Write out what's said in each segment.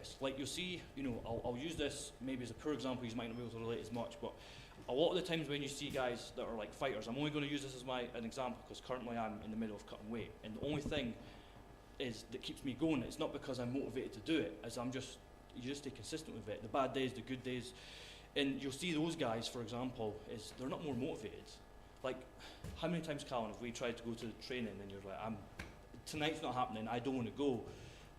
stress. Like you'll see, I'll use this maybe as a poor example, you might not be able to relate as much, but a lot of the times when you see guys that are like fighters, I'm only going to use this as an example because currently I'm in the middle of cutting weight, and the only thing that keeps me going, it's not because I'm motivated to do it, as you just stay consistent with it, the bad days, the good days, and you'll see those guys, for example, they're not more motivated. Like, how many times, Calvin, have we tried to go to the training and you're like, tonight's not happening, I don't want to go,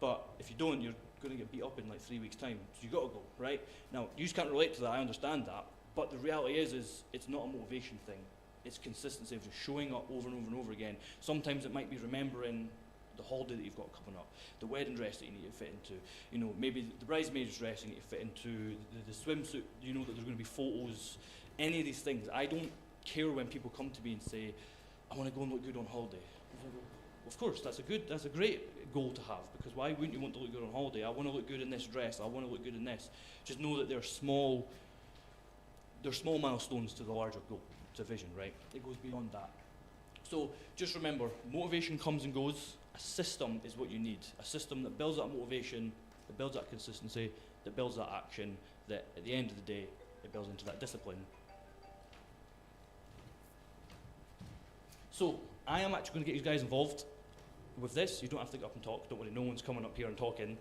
but if you don't, you're going to get beat up in like 3 weeks' time, so you got to go, right? Now, you just can't relate to that, I understand that, but the reality is it's not a motivation thing. It's consistency of just showing up over and over and over again. Sometimes it might be remembering the holiday that you've got coming up, the wedding dress that you need to fit into, maybe the bridesmaid's dress you need to fit into, the swimsuit, that there's going to be photos, any of these things. I don't care when people come to me and say, I want to go and look good on holiday. Of course, that's a great goal to have, because why wouldn't you want to look good on holiday? I want to look good in this dress, I want to look good in this. Just know that they're small milestones to the larger goal, to vision, right? It goes beyond that. So just remember, motivation comes and goes. A system is what you need. A system that builds that motivation, that builds that consistency, that builds that action, that at the end of the day, it builds into that discipline. So I am actually going to get you guys involved with this. You don't have to get up and talk. Don't worry, no one's coming up here and talking.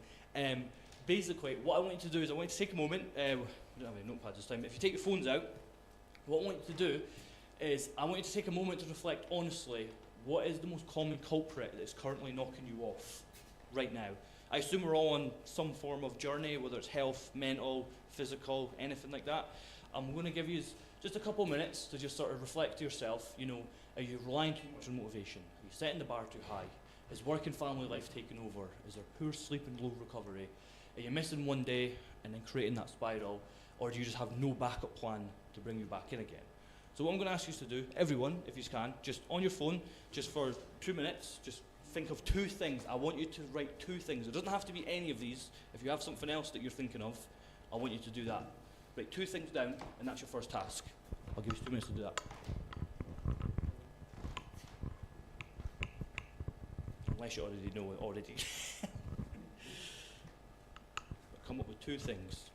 Basically, what I want you to do is I want you to take a moment. We don't have any notepads this time, but if you take your phones out, what I want you to do is I want you to take a moment to reflect honestly, what is the most common culprit that is currently knocking you off right now? I assume we're all on some form of journey, whether it's health, mental, physical, anything like that. I'm going to give you just a couple of minutes to just sort of reflect to yourself, are you relying too much on motivation? Are you setting the bar too high? Is work and family life taking over? Is there poor sleep and low recovery? Are you missing one day and then creating that spiral? Or do you just have no backup plan to bring you back in again? So what I'm going to ask you to do, everyone, if you can, just on your phone, just for 2 minutes, just think of 2 things. I want you to write 2 things. It doesn't have to be any of these. If you have something else that you're thinking of, I want you to do that. Write 2 things down, and that's your first task. I'll give you 2 minutes to do that. Unless you already know it already. Come up with 2 things.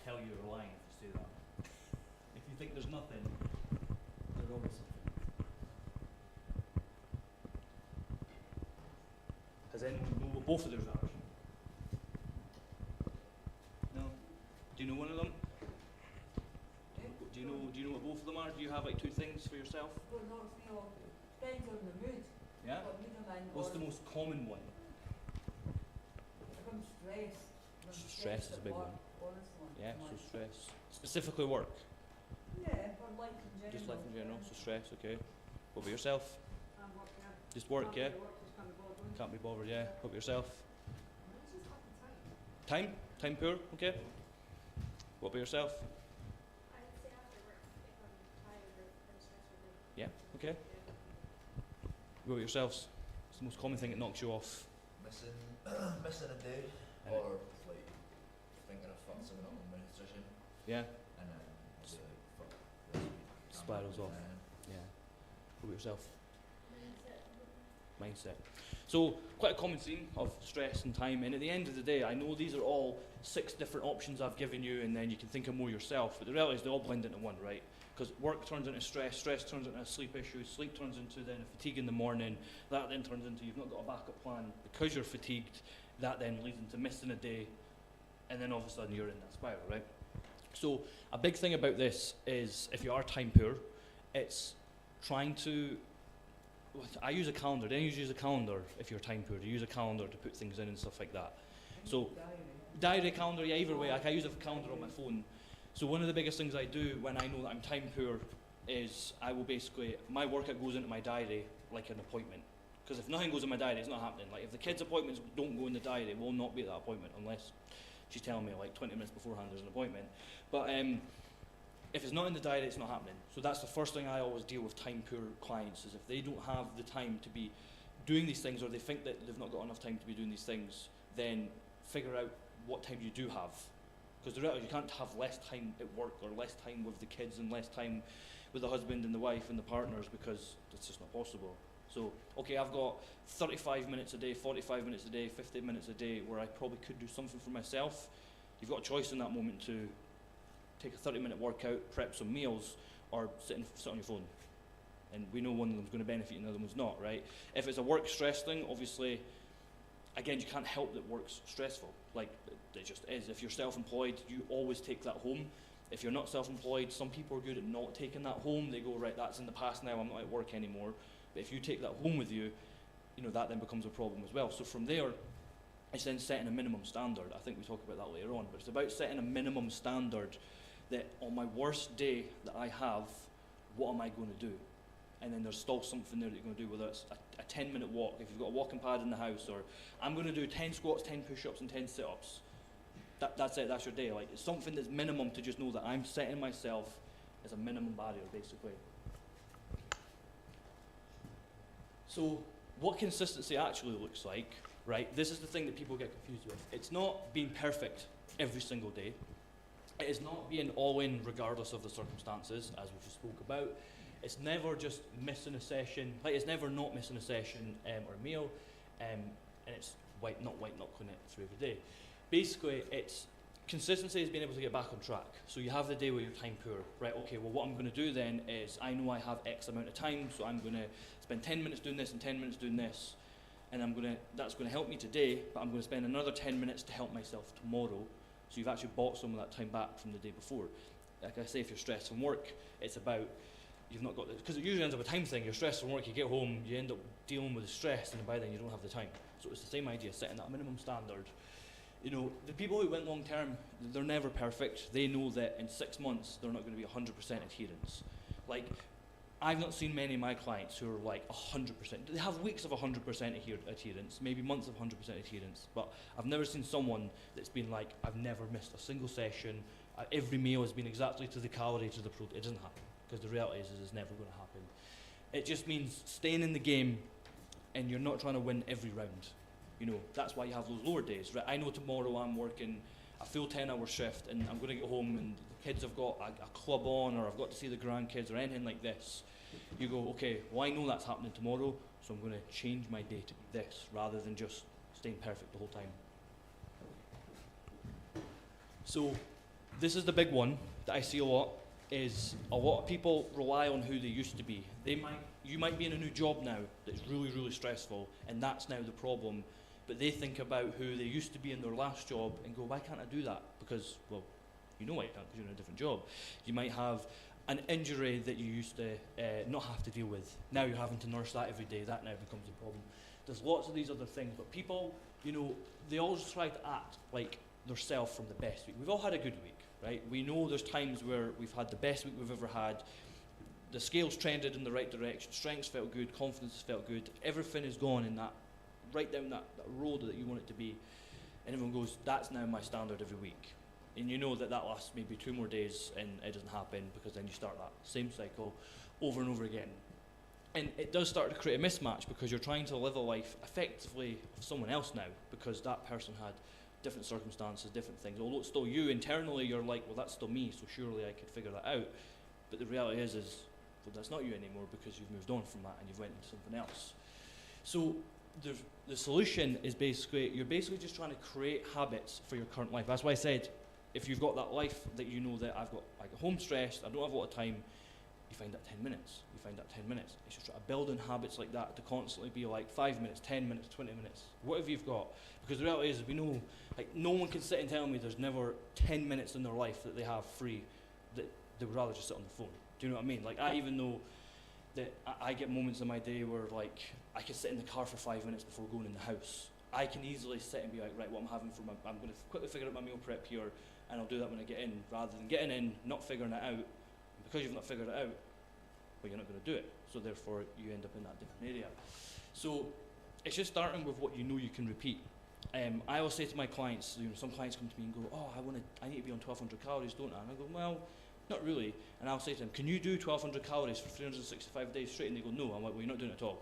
Tell you you're lying if you say that. If you think there's nothing, there's always something. Has anyone know what both of those are? No? Do you know one of them? Do you know what both of them are? Do you have like 2 things for yourself? Don't know, depends on the mood. Yeah? What mood I'm in. What's the most common one? If I'm stressed. Stress is a big one. Honestly. Yeah, so stress. Specifically work? Yeah, or life in general. Just life in general, so stress, okay. What about yourself? Work, yeah. Just work, yeah? Work just can't be bothered. Can't be bothered, yeah. What about yourself? It's just half the time. Time poor, okay. What about yourself? I'd say after work, if I'm tired or stressed or like. Yeah, okay. What about yourselves? What's the most common thing that knocks you off? Missing a day, And or like thinking I fucked someone up on my nutrition, Yeah, and then I'll be like, fuck this week. spirals off. Yeah. What about yourself? Mindset. Mindset. So, quite a common theme of stress and time, and at the end of the day, I know these are all 6 different options I've given you, and then you can think of more yourself, but the reality is they all blend into one, right? Because work turns into stress, stress turns into a sleep issue, sleep turns into then a fatigue in the morning, that then turns into you've not got a backup plan because you're fatigued, that then leads into missing a day, and then all of a sudden you're in that spiral, right? So a big thing about this is if you are time poor, it's trying to, I use a calendar, then you use a calendar if you're time poor, you use a calendar to put things in and stuff like that. So diary, calendar, yeah, either way, I use a calendar on my phone. So one of the biggest things I do when I know that I'm time poor is I will basically, my workout goes into my diary like an appointment. Because if nothing goes in my diary, it's not happening. Like if the kids' appointments don't go in the diary, we'll not be at that appointment unless she's telling me like 20 minutes beforehand there's an appointment. But if it's not in the diary, it's not happening. So that's the first thing I always deal with time poor clients, is if they don't have the time to be doing these things, or they think that they've not got enough time to be doing these things, then figure out what time you do have. Because the reality is you can't have less time at work or less time with the kids and less time with the husband and the wife and the partners, because it's just not possible. So, okay, I've got 35 minutes a day, 45 minutes a day, 50 minutes a day where I probably could do something for myself. You've got a choice in that moment to take a 30-minute workout, prep some meals, or sit on your phone. And we know one of them's going to benefit and the other one's not, right? If it's a work stress thing, obviously, again, you can't help that work's stressful. Like, it just is. If you're self-employed, you always take that home. If you're not self-employed, some people are good at not taking that home. They go, right, that's in the past now, I'm not at work anymore. But if you take that home with you, you know, that then becomes a problem as well. So from there, it's then setting a minimum standard. I think we talk about that later on, but it's about setting a minimum standard that on my worst day that I have, what am I going to do? And then there's still something there that you're going to do, whether it's a 10-minute walk, if you've got a walking pad in the house, or I'm going to do 10 squats, 10 push-ups, and 10 sit-ups. That's it, that's your day. Like, it's something that's minimum to just know that I'm setting myself as a minimum barrier, basically. So, what consistency actually looks like, right? This is the thing that people get confused with. It's not being perfect every single day. It is not being all in regardless of the circumstances, as we just spoke about. It's never just missing a session, like it's never not missing a session or a meal, and it's not white knuckling it through every day. Basically, it's consistency is being able to get back on track. So you have the day where you're time poor, right? Okay, well what I'm going to do then is I know I have X amount of time, so I'm going to spend 10 minutes doing this and 10 minutes doing this, and that's going to help me today, but I'm going to spend another 10 minutes to help myself tomorrow. So you've actually bought some of that time back from the day before. Like I say, if you're stressed from work, it's about you've not got because it usually ends up a time thing. You're stressed from work, you get home, you end up dealing with the stress, and by then you don't have the time. So it's the same idea, setting that minimum standard. You know, the people who went long term, they're never perfect. They know that in 6 months they're not going to be 100% adherence. Like, I've not seen many of my clients who are like 100%. They have weeks of 100% adherence, maybe months of 100% adherence, but I've never seen someone that's been like, I've never missed a single session. Every meal has been exactly to the calorie, to the protein. It doesn't happen, because the reality is it's never going to happen. It just means staying in the game, and you're not trying to win every round. You know, that's why you have those lower days, right? I know tomorrow I'm working a full 10-hour shift, and I'm going to get home and the kids have got a club on, or I've got to see the grandkids or anything like this. You go, okay, well I know that's happening tomorrow, so I'm going to change my day to be this, rather than just staying perfect the whole time. So this is the big one that I see a lot, is a lot of people rely on who they used to be. You might be in a new job now that's really, really stressful, and that's now the problem, but they think about who they used to be in their last job and go, why can't I do that? Because, well, you know why you can't, because you're in a different job. You might have an injury that you used to not have to deal with. Now you're having to nurse that every day. That now becomes a problem. There's lots of these other things, but people, you know, they always try to act like their self from the best week. We've all had a good week, right? We know there's times where we've had the best week we've ever had. The scales trended in the right direction. Strengths felt good. Confidence felt good. Everything is gone in that, right down that road that you want it to be. And everyone goes, that's now my standard every week. And you know that lasts maybe 2 more days and it doesn't happen, because then you start that same cycle over and over again. And it does start to create a mismatch, because you're trying to live a life effectively of someone else now, because that person had different circumstances, different things. Although it's still you, internally you're like, well, that's still me, so surely I could figure that out. But the reality is well, that's not you anymore, because you've moved on from that and you've went into something else. So the solution is you're basically just trying to create habits for your current life. That's why I said, if you've got that life that you know that I get home stressed, I don't have a lot of time, you find that 10 minutes. You find that 10 minutes. It's just building habits like that to constantly be like 5 minutes, 10 minutes, 20 minutes, whatever you've got. Because the reality is, we know, like, no one can sit and tell me there's never 10 minutes in their life that they have free that they would rather just sit on the phone. Do you know what I mean? Like, I even know that I get moments in my day where, like, I can sit in the car for 5 minutes before going in the house. I can easily sit and be like, right, what I'm having I'm going to quickly figure out my meal prep here, and I'll do that when I get in, rather than getting in, not figuring it out. And because you've not figured it out, but you're not going to do it. So therefore, you end up in that different area. So it's just starting with what you know you can repeat. I always say to my clients, some clients come to me and go, "Oh, I need to be on 1,200 calories, don't I?" And I go, "Well, not really." And I'll say to them, "Can you do 1,200 calories for 365 days straight?" And they go, "No." I'm like, "Well, you're not doing it at all.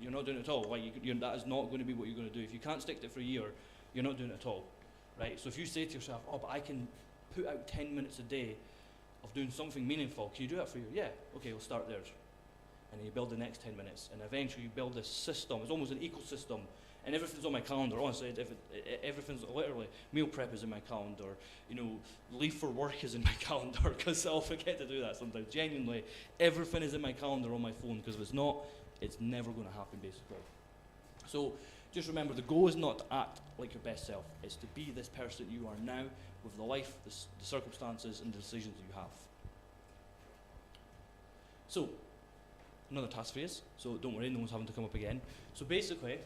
You're not doing it at all. Like, that is not going to be what you're going to do. If you can't stick to it for a year, you're not doing it at all, right?" So if you say to yourself, "Oh, but I can put out 10 minutes a day of doing something meaningful. Can you do that for you?" "Yeah." "Okay, we'll start there." And then you build the next 10 minutes, and eventually you build this system. It's almost an ecosystem, and everything's on my calendar. Honestly, everything's literally, meal prep is in my calendar. Leave for work is in my calendar, because I'll forget to do that sometimes. Genuinely, everything is in my calendar on my phone, because if it's not, it's never going to happen, basically. So just remember, the goal is not to act like your best self. It's to be this person you are now, with the life, the circumstances, and the decisions you have. So, another task for you. So don't worry, no one's having to come up again. So basically,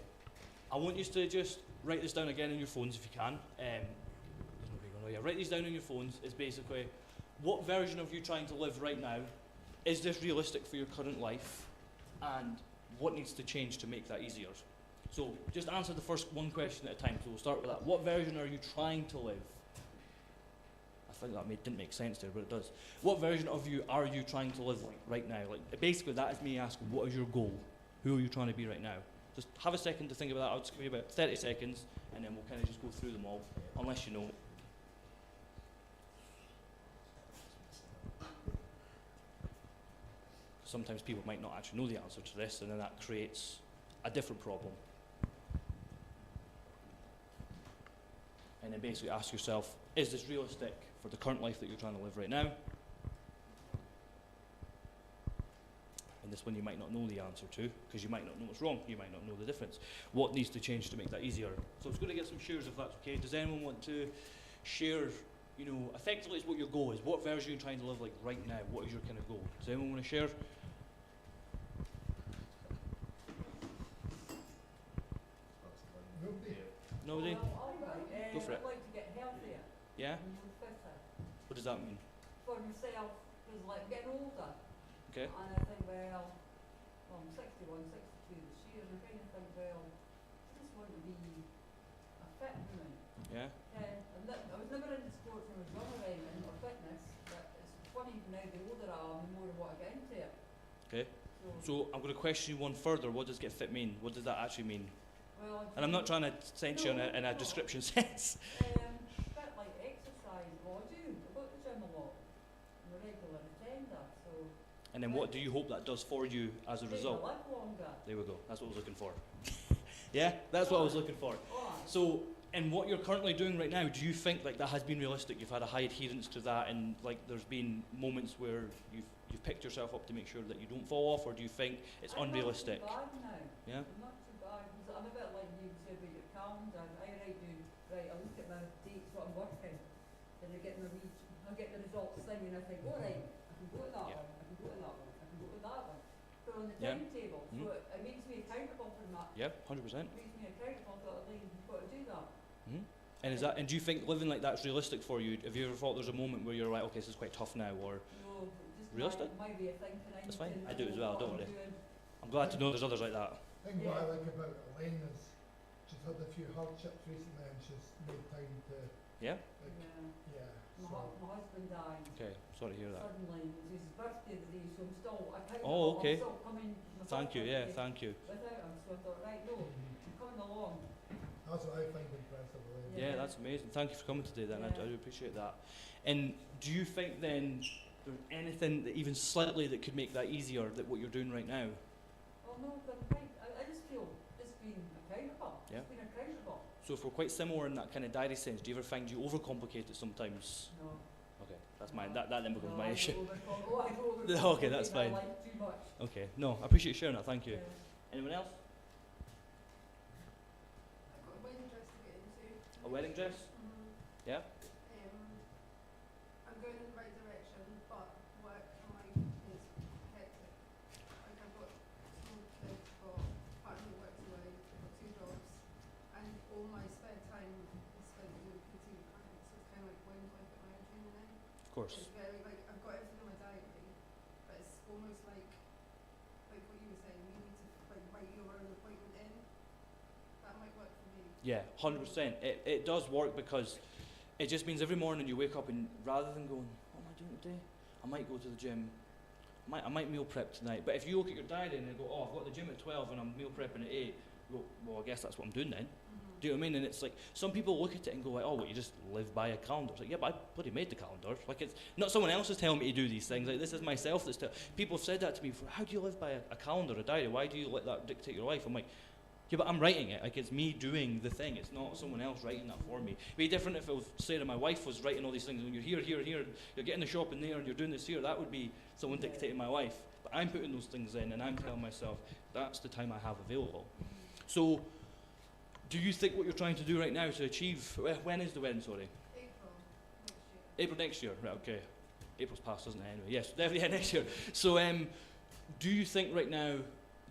I want you to just write this down again in your phones if you can. Write these down on your phones. Is basically, what version of you trying to live right now, is this realistic for your current life, and what needs to change to make that easier? So just answer the first one question at a time. So we'll start with that. What version are you trying to live? I think that didn't make sense there, but it does. What version of you are you trying to live like right now? Like, basically, that is me asking, what is your goal? Who are you trying to be right now? Just have a second to think about that. I'll just give you about 30 seconds, and then we'll kind of just go through them all, unless you know. Sometimes people might not actually know the answer to this, and then that creates a different problem. And then basically ask yourself, is this realistic for the current life that you're trying to live right now? And this one you might not know the answer to, because you might not know what's wrong, you might not know the difference. What needs to change to make that easier? So I'm just going to get some shares if that's okay. Does anyone want to share, effectively it's what your goal is. What version are you trying to live like right now? What is your kind of goal? Does anyone want to share? Nobody? Well, Go for it. I'd like to get healthier. Yeah? And fitter. What does that mean? For myself, because like getting older. Okay. And I think, well, I'm 61, 62 this year, and I kind of think, well, I just want to be a fit woman. Yeah? I was never into sports when I was younger or fitness, but it's funny now the older I am, the more I want to get into it. Okay. So I'm going to question you one further. What does get fit mean? What does that actually mean? Well, And I'm not trying to censure in a description sense. Bit like exercise. Well, I do. I go to the gym a lot. I'm a regular attender, so. And then what do you hope that does for you as a result? I live longer. There we go. That's what I was looking for. Yeah, that's what I was looking for. Oh, So, in what you're currently doing right now, do you think like that has been realistic? You've had a high adherence to that, and like there's been moments where you've picked yourself up to make sure that you don't fall off, or do you think it's unrealistic? I'm not too bad now. Yeah. I'm not too bad. 'Cause I'm a bit like you say about your calendar. I look at my dates, what I'm working, and I get the results thing, and I think, all right, I can go to that Yeah. one, I can go to that one, I can go to that one. So on the Yeah. timetable, Mhm. so it makes me accountable for that. Yeah, 100%. It makes me accountable for that, you've got to do that. And do you think living like that's realistic for you? Have you ever thought there's a moment where you're like, okay, this is quite tough now, or No, just Realistic? my way of thinking. That's fine. need to I do as know well, what don't I'm worry. doing. I'm glad to know there's others like that. I think what I like about Elaine is she's had a few hardships recently and she's made time to, Yeah. like, Yeah. yeah, My, so. my husband died. Okay. Sorry to hear that. Suddenly, it was his birthday today, so I'm still, Oh, okay. I'm still coming. my Thank you. Yeah. birthday Thank you. Without him, so I thought, right, no, Mhm. I'm coming along. That's what I find impressive, Elaine. Yeah, that's amazing. Thank you for coming today. Then I Yeah. do appreciate that. And do you think then there's anything that even slightly that could make that easier that what you're doing right now? Well, no, but I just feel just being accountable. Yeah. Just being accountable. So if we're quite similar in that kind of diary sense, do you ever find you overcomplicate it sometimes? No. Okay, that's mine. That then becomes no, my I issue. Okay, that's my fine. life too much. Okay. No, I appreciate you sharing that. Thank you. Yeah. Anyone else? I've got a wedding dress to get into. A wedding dress? Yeah. I'm going in the right direction, but work life is hectic. Like I've got small kids, got a partner who works away, I've got 2 jobs, and all my spare time is spent doing PT with clients. So it's kind of like when do I fit my own training in? Of course. It's very like I've got everything in my diary, but it's almost like Yeah, 100%. It does work because it just means every morning you wake up and rather than going, what am I doing today? I might go to the gym. I might meal prep tonight. But if you look at your diary and you go, oh, I've got the gym at 12 and I'm meal prepping at 8, you go, well, I guess that's what I'm doing then. Do you know what I mean? And it's like, some people look at it and go like, oh, what, you just live by a calendar. It's like, yeah, but I bloody made the calendar. Like, it's not someone else is telling me to do these things. Like, this is myself that's people have said that to me before. How do you live by a calendar, a diary? Why do you let that dictate your life? I'm like, yeah, but I'm writing it. Like, it's me doing the thing. It's not someone else writing that for me. It'd be different if it was Sarah, my wife, was writing all these things. When you're here, here, here, you're getting the shopping there, and you're doing this here. That would be someone dictating my life. But I'm putting those things in, and I'm telling myself that's the time I have available. So, do you think what you're trying to do right now to achieve? When is the wedding? Sorry. April next year. April next year. Right. Okay. April's past, doesn't it? Anyway. Yes. Definitely next year. So, do you think right now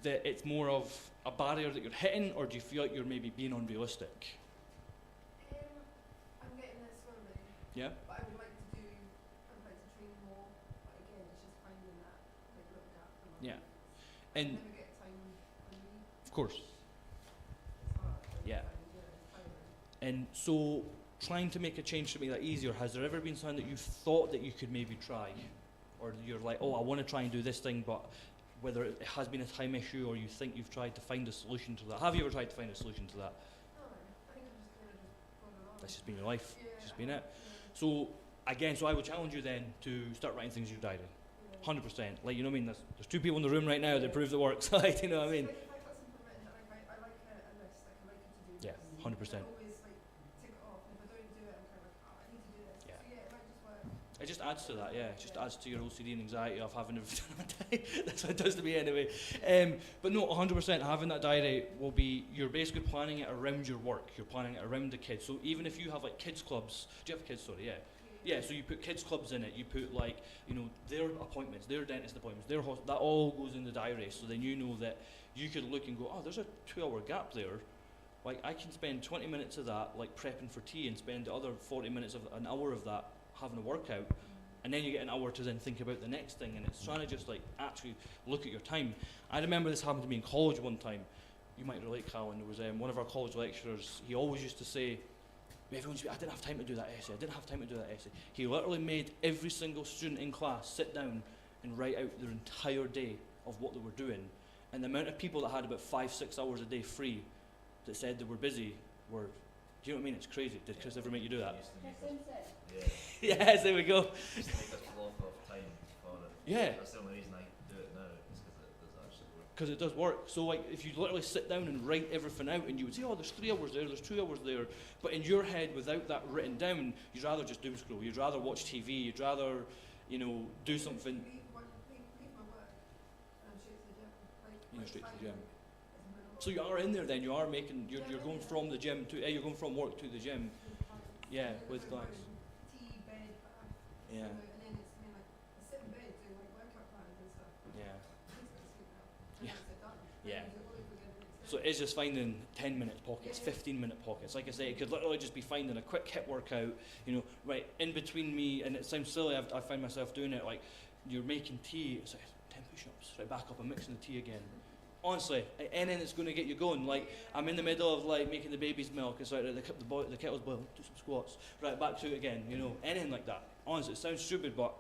that it's more of a barrier that you're hitting, or do you feel like you're maybe being unrealistic? I'm getting there slowly. Yeah. But I would like to train more. But again, it's just finding that like little gap in my Yeah. life. And I never get time on me. of course. It's hard. Like, Yeah. it's tiring. And so, trying to make a change to make that easier, has there ever been something that you've thought that you could maybe try? Or you're like, oh, I want to try and do this thing, but whether it has been a time issue or you think you've tried to find a solution to that. Have you ever tried to find a solution to that? No, I think I'm just kind of just going along. That's just been your life. Yeah. It's just been it. Yeah. So, again, so I would challenge you then to start writing things in your diary. Yeah. 100%. Like, you know what I mean? There's two people in the room right now that prove it works. Like, you know what I mean? Like if I put something written, I like a list, like I like it to do Yeah, this. 100%. I always like tick it off, and if I don't do it, I'm kind of like, oh, I need to do this. Yeah. So yeah, it might just work. It just adds to that, yeah. It just adds to your OCD and anxiety of having everything on a diary. That's what it does to me anyway. But no, 100% having that diary will be, you're basically planning it around your work. You're planning it around the kids. So even if you have like kids clubs, do you have kids? Sorry, yeah. Yeah, so you put kids clubs in it. You put like, you know, their appointments, their dentist appointments, that all goes in the diary. So then you know that you could look and go, oh, there's a 2-hour gap there. Like, I can spend 20 minutes of that, like prepping for tea, and spend the other 40 minutes of an hour of that having a workout. And then you get an hour to then think about the next thing, and it's trying to just like actually look at your time. I remember this happened to me in college one time. You might relate, Colin. There was one of our college lecturers. He always used to say, "Everyone should be, I didn't have time to do that essay. I didn't have time to do that essay." He literally made every single student in class sit down and write out their entire day of what they were doing. And the amount of people that had about 5-6 hours a day free that said they were busy were, do you know what I mean? It's crazy. Did Chris ever make you do that? Used to That's make us- insane. Yeah. Yes, there we go. Used to make us block off time for it. Yeah. That's the only reason I do it now, is because it does actually work. Because it does work. So like, if you literally sit down and write everything out, and you would say, oh, there's 3 hours there, there's 2 hours there, but in your head, without that written down, you'd rather just doom scroll. You'd rather watch TV. You'd rather, you know, do something. Leave my work, and I'm straight to the gym. Like, You go straight to the gym. is my So you are in there then. You are making. You're going from the gym to. You're going from work to the gym. Yeah, with clients. Tea, bed, bath. Yeah. And then it's I sit in bed doing like workout plans and stuff. Yeah. Please go to sleep now. And Yeah. then sit down. Yeah. And do it all over again the next So day. it's just finding 10-minute pockets, 15-minute pockets. Like I say, it could literally just be finding a quick hip workout, you know, right in between me, and it sounds silly, I find myself doing it, like, you're making tea, it's like 10 push-ups, right back up, I'm mixing the tea again. Honestly, anything that's going to get you going, like, I'm in the middle of, like, making the baby's milk, it's like, the kettle's boiling, do some squats, right, back to it again, you know, anything like that. Honestly, it sounds stupid, but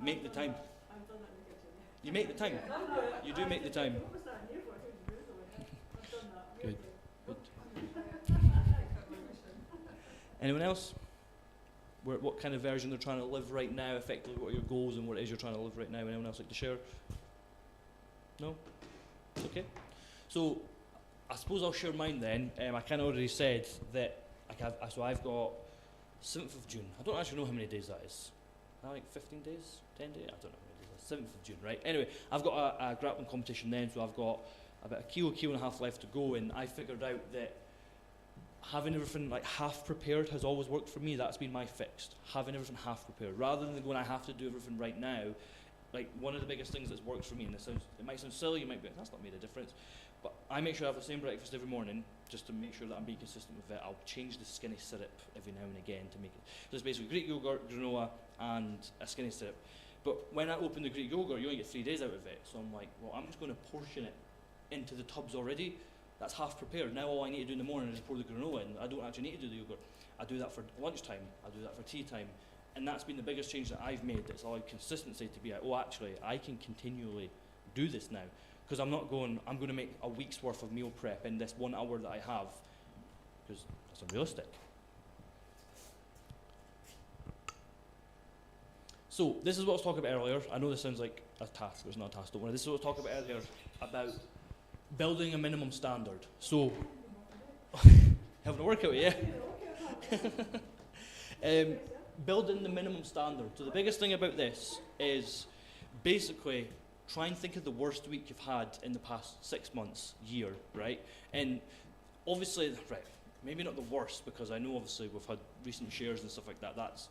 make the time. I've done that in the kitchen. You make the time. You do make the time. What was that here for? I couldn't do it, though. I've done that. Good. Really. Good. Anyone else? What kind of version they're trying to live right now, effectively what are your goals and what it is you're trying to live right now? Anyone else like to share? No? Okay. So, I suppose I'll share mine then. I kind of already said that I've got 7th of June. I don't actually know how many days that is. Like 15 days? 10 days? I don't know how many days. 7th of June, right? Anyway, I've got a grappling competition then, so I've got about a kilo and a half left to go, and I figured out that having everything like half prepared has always worked for me. That's been my fix. Having everything half prepared. Rather than going, I have to do everything right now, like one of the biggest things that's worked for me, and it might sound silly, you might be like, that's not made a difference, but I make sure I have the same breakfast every morning, just to make sure that I'm being consistent with it. I'll change the skinny syrup every now and again to make it. So it's basically Greek yogurt, granola, and a skinny syrup. But when I open the Greek yogurt, you only get 3 days out of it. So I'm like, well, I'm just going to portion it into the tubs already. That's half prepared. Now all I need to do in the morning is pour the granola in. I don't actually need to do the yogurt. I do that for lunchtime. I do that for tea time. And that's been the biggest change that I've made. That's allowed consistency to be like, oh, actually, I can continually do this now. Because I'm going to make a week's worth of meal prep in this 1 hour that I have. Because that's unrealistic. So this is what I was talking about earlier. I know this sounds like a task, but it's not a task, don't worry. This is what I was talking about earlier about building a minimum standard. So, having a workout, yeah? Building the minimum standard. So the biggest thing about this is basically try and think of the worst week you've had in the past 6 months, year, right? And obviously, right, maybe not the worst, because I know obviously we've had recent shares and stuff like that. That's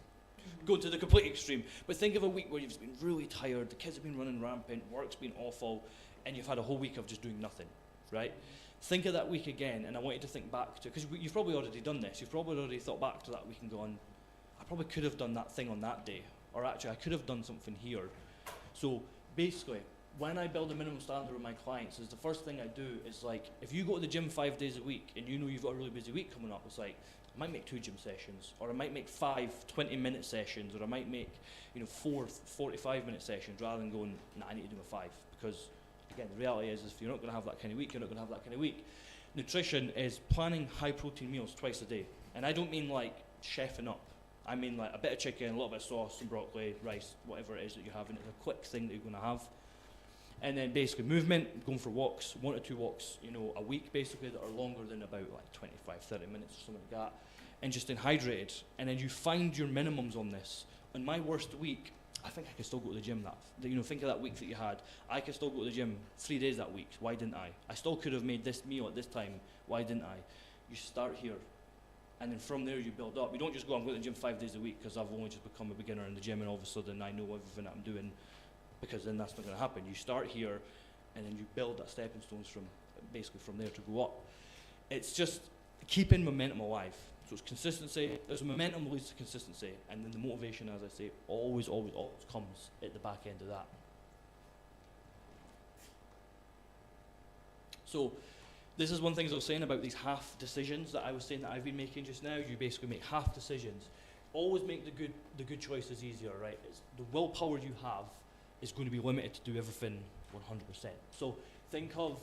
going to the complete extreme. But think of a week where you've been really tired, the kids have been running rampant, work's been awful, and you've had a whole week of just doing nothing, right? Think of that week again, and I want you to think back to, because you've probably already done this, you've probably already thought back to that week and gone, I probably could have done that thing on that day, or actually I could have done something here. So basically, when I build a minimum standard with my clients, is the first thing I do is like, if you go to the gym 5 days a week, and you know you've got a really busy week coming up, it's like, I might make 2 gym sessions, or I might make 5 20-minute sessions, or I might make 4 45-minute sessions, rather than going, nah, I need to do my 5, because again, the reality is if you're not going to have that kind of week, you're not going to have that kind of week. Nutrition is planning high protein meals twice a day, and I don't mean like chefing up. I mean like a bit of chicken, a little bit of sauce, some broccoli, rice, whatever it is that you're having. It's a quick thing that you're going to have. And then basically movement, going for walks, 1 to 2 walks, a week basically, that are longer than about like 25, 30 minutes or something like that, and just staying hydrated. And then you find your minimums on this. On my worst week, I think I could still go to the gym think of that week that you had. I could still go to the gym 3 days that week. Why didn't I? I still could have made this meal at this time. Why didn't I? You start here. And then from there you build up. You don't just go, I'm going to the gym 5 days a week because I've only just become a beginner in the gym and all of a sudden I know everything that I'm doing, because then that's not going to happen. You start here and then you build that stepping stones from there to go up. It's just keeping momentum alive. So it's consistency. There's momentum leads to consistency, and then the motivation, as I say, always comes at the back end of that. So this is one thing I was saying about these half decisions that I was saying that I've been making just now. You basically make half decisions. Always make the good choices easier, right? It's the willpower you have is going to be limited to do everything 100%. So think of,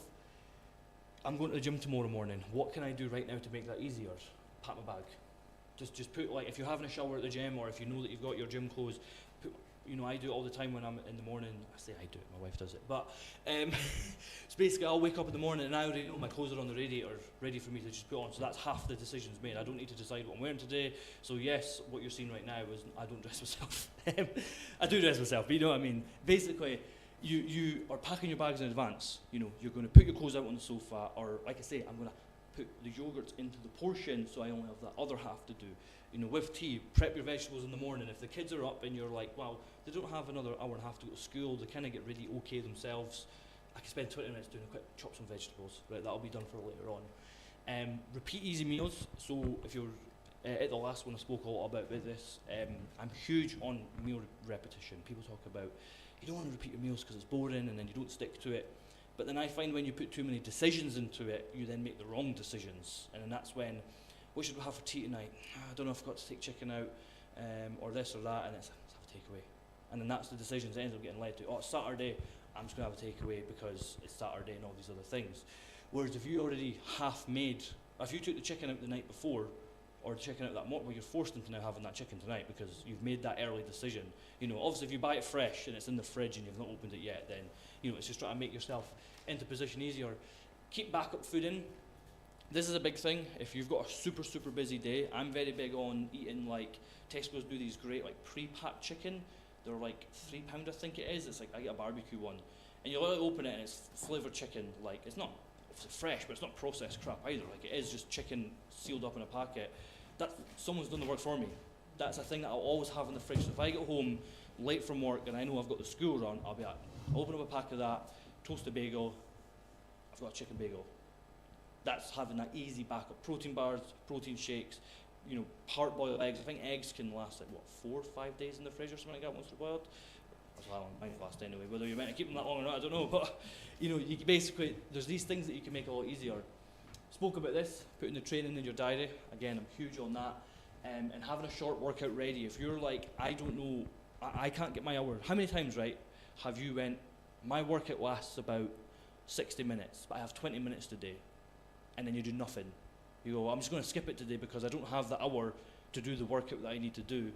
I'm going to the gym tomorrow morning. What can I do right now to make that easier? Pack my bag. Just put, like, if you're having a shower at the gym, or if you know that you've got your gym clothes, put, I do it all the time when I'm in the morning. I say I do it, my wife does it. But so basically I'll wake up in the morning and I already know my clothes are on the radiator, ready for me to just put on. So that's half the decisions made. I don't need to decide what I'm wearing today. So yes, what you're seeing right now is I don't dress myself. I do dress myself, but you know what I mean. Basically, you are packing your bags in advance. You're going to put your clothes out on the sofa, or like I say, I'm going to put the yogurts into the portion so I only have that other half to do. With tea, prep your vegetables in the morning. If the kids are up and you're like, well, they don't have another hour and a half to go to school, they kind of get ready okay themselves, I can spend 20 minutes doing a quick chop some vegetables. Right, that'll be done for later on. Repeat easy meals. So if you're at the last one I spoke a lot about this, I'm huge on meal repetition. People talk about, you don't want to repeat your meals because it's boring and then you don't stick to it. But then I find when you put too many decisions into it, you then make the wrong decisions. And then that's when, what should we have for tea tonight? I don't know if I've got to take chicken out, or this or that, and let's have a takeaway. And then that's the decisions that ends up getting led to, it's Saturday, I'm just going to have a takeaway because it's Saturday and all these other things. Whereas if you already half made, if you took the chicken out the night before, or the chicken out that morning, well, you're forced into now having that chicken tonight because you've made that early decision. Obviously if you buy it fresh and it's in the fridge and you've not opened it yet, then, it's just trying to make yourself into position easier. Keep backup food in. This is a big thing. If you've got a super, super busy day, I'm very big on eating, like, Tesco's do these great, like, pre-packed chicken. They're like £3, I think it is. It's like, I get a barbecue one. And you literally open it and it's flavoured chicken. Like, it's not fresh, but it's not processed crap either. Like, it is just chicken sealed up in a packet. Someone's done the work for me. That's a thing that I'll always have in the fridge. So if I get home late from work and I know I've got the school run, I'll be like, open up a pack of that, toast a bagel, I've got a chicken bagel. That's having that easy backup. Protein bars, protein shakes, part-boiled eggs. I think eggs can last like, 4 or 5 days in the fridge or something like that once they're boiled. That's how long mine last anyway. Whether you're meant to keep them that long or not, I don't know. But, you basically, there's these things that you can make a lot easier. spoke about this, putting the training in your diary. Again, I'm huge on that. And having a short workout ready. If you're like, I don't know, I can't get my hour. How many times, right, have you went, my workout lasts about 60 minutes, but I have 20 minutes today, and then you do nothing. You go, I'm just going to skip it today because I don't have the hour to do the workout that I need to do,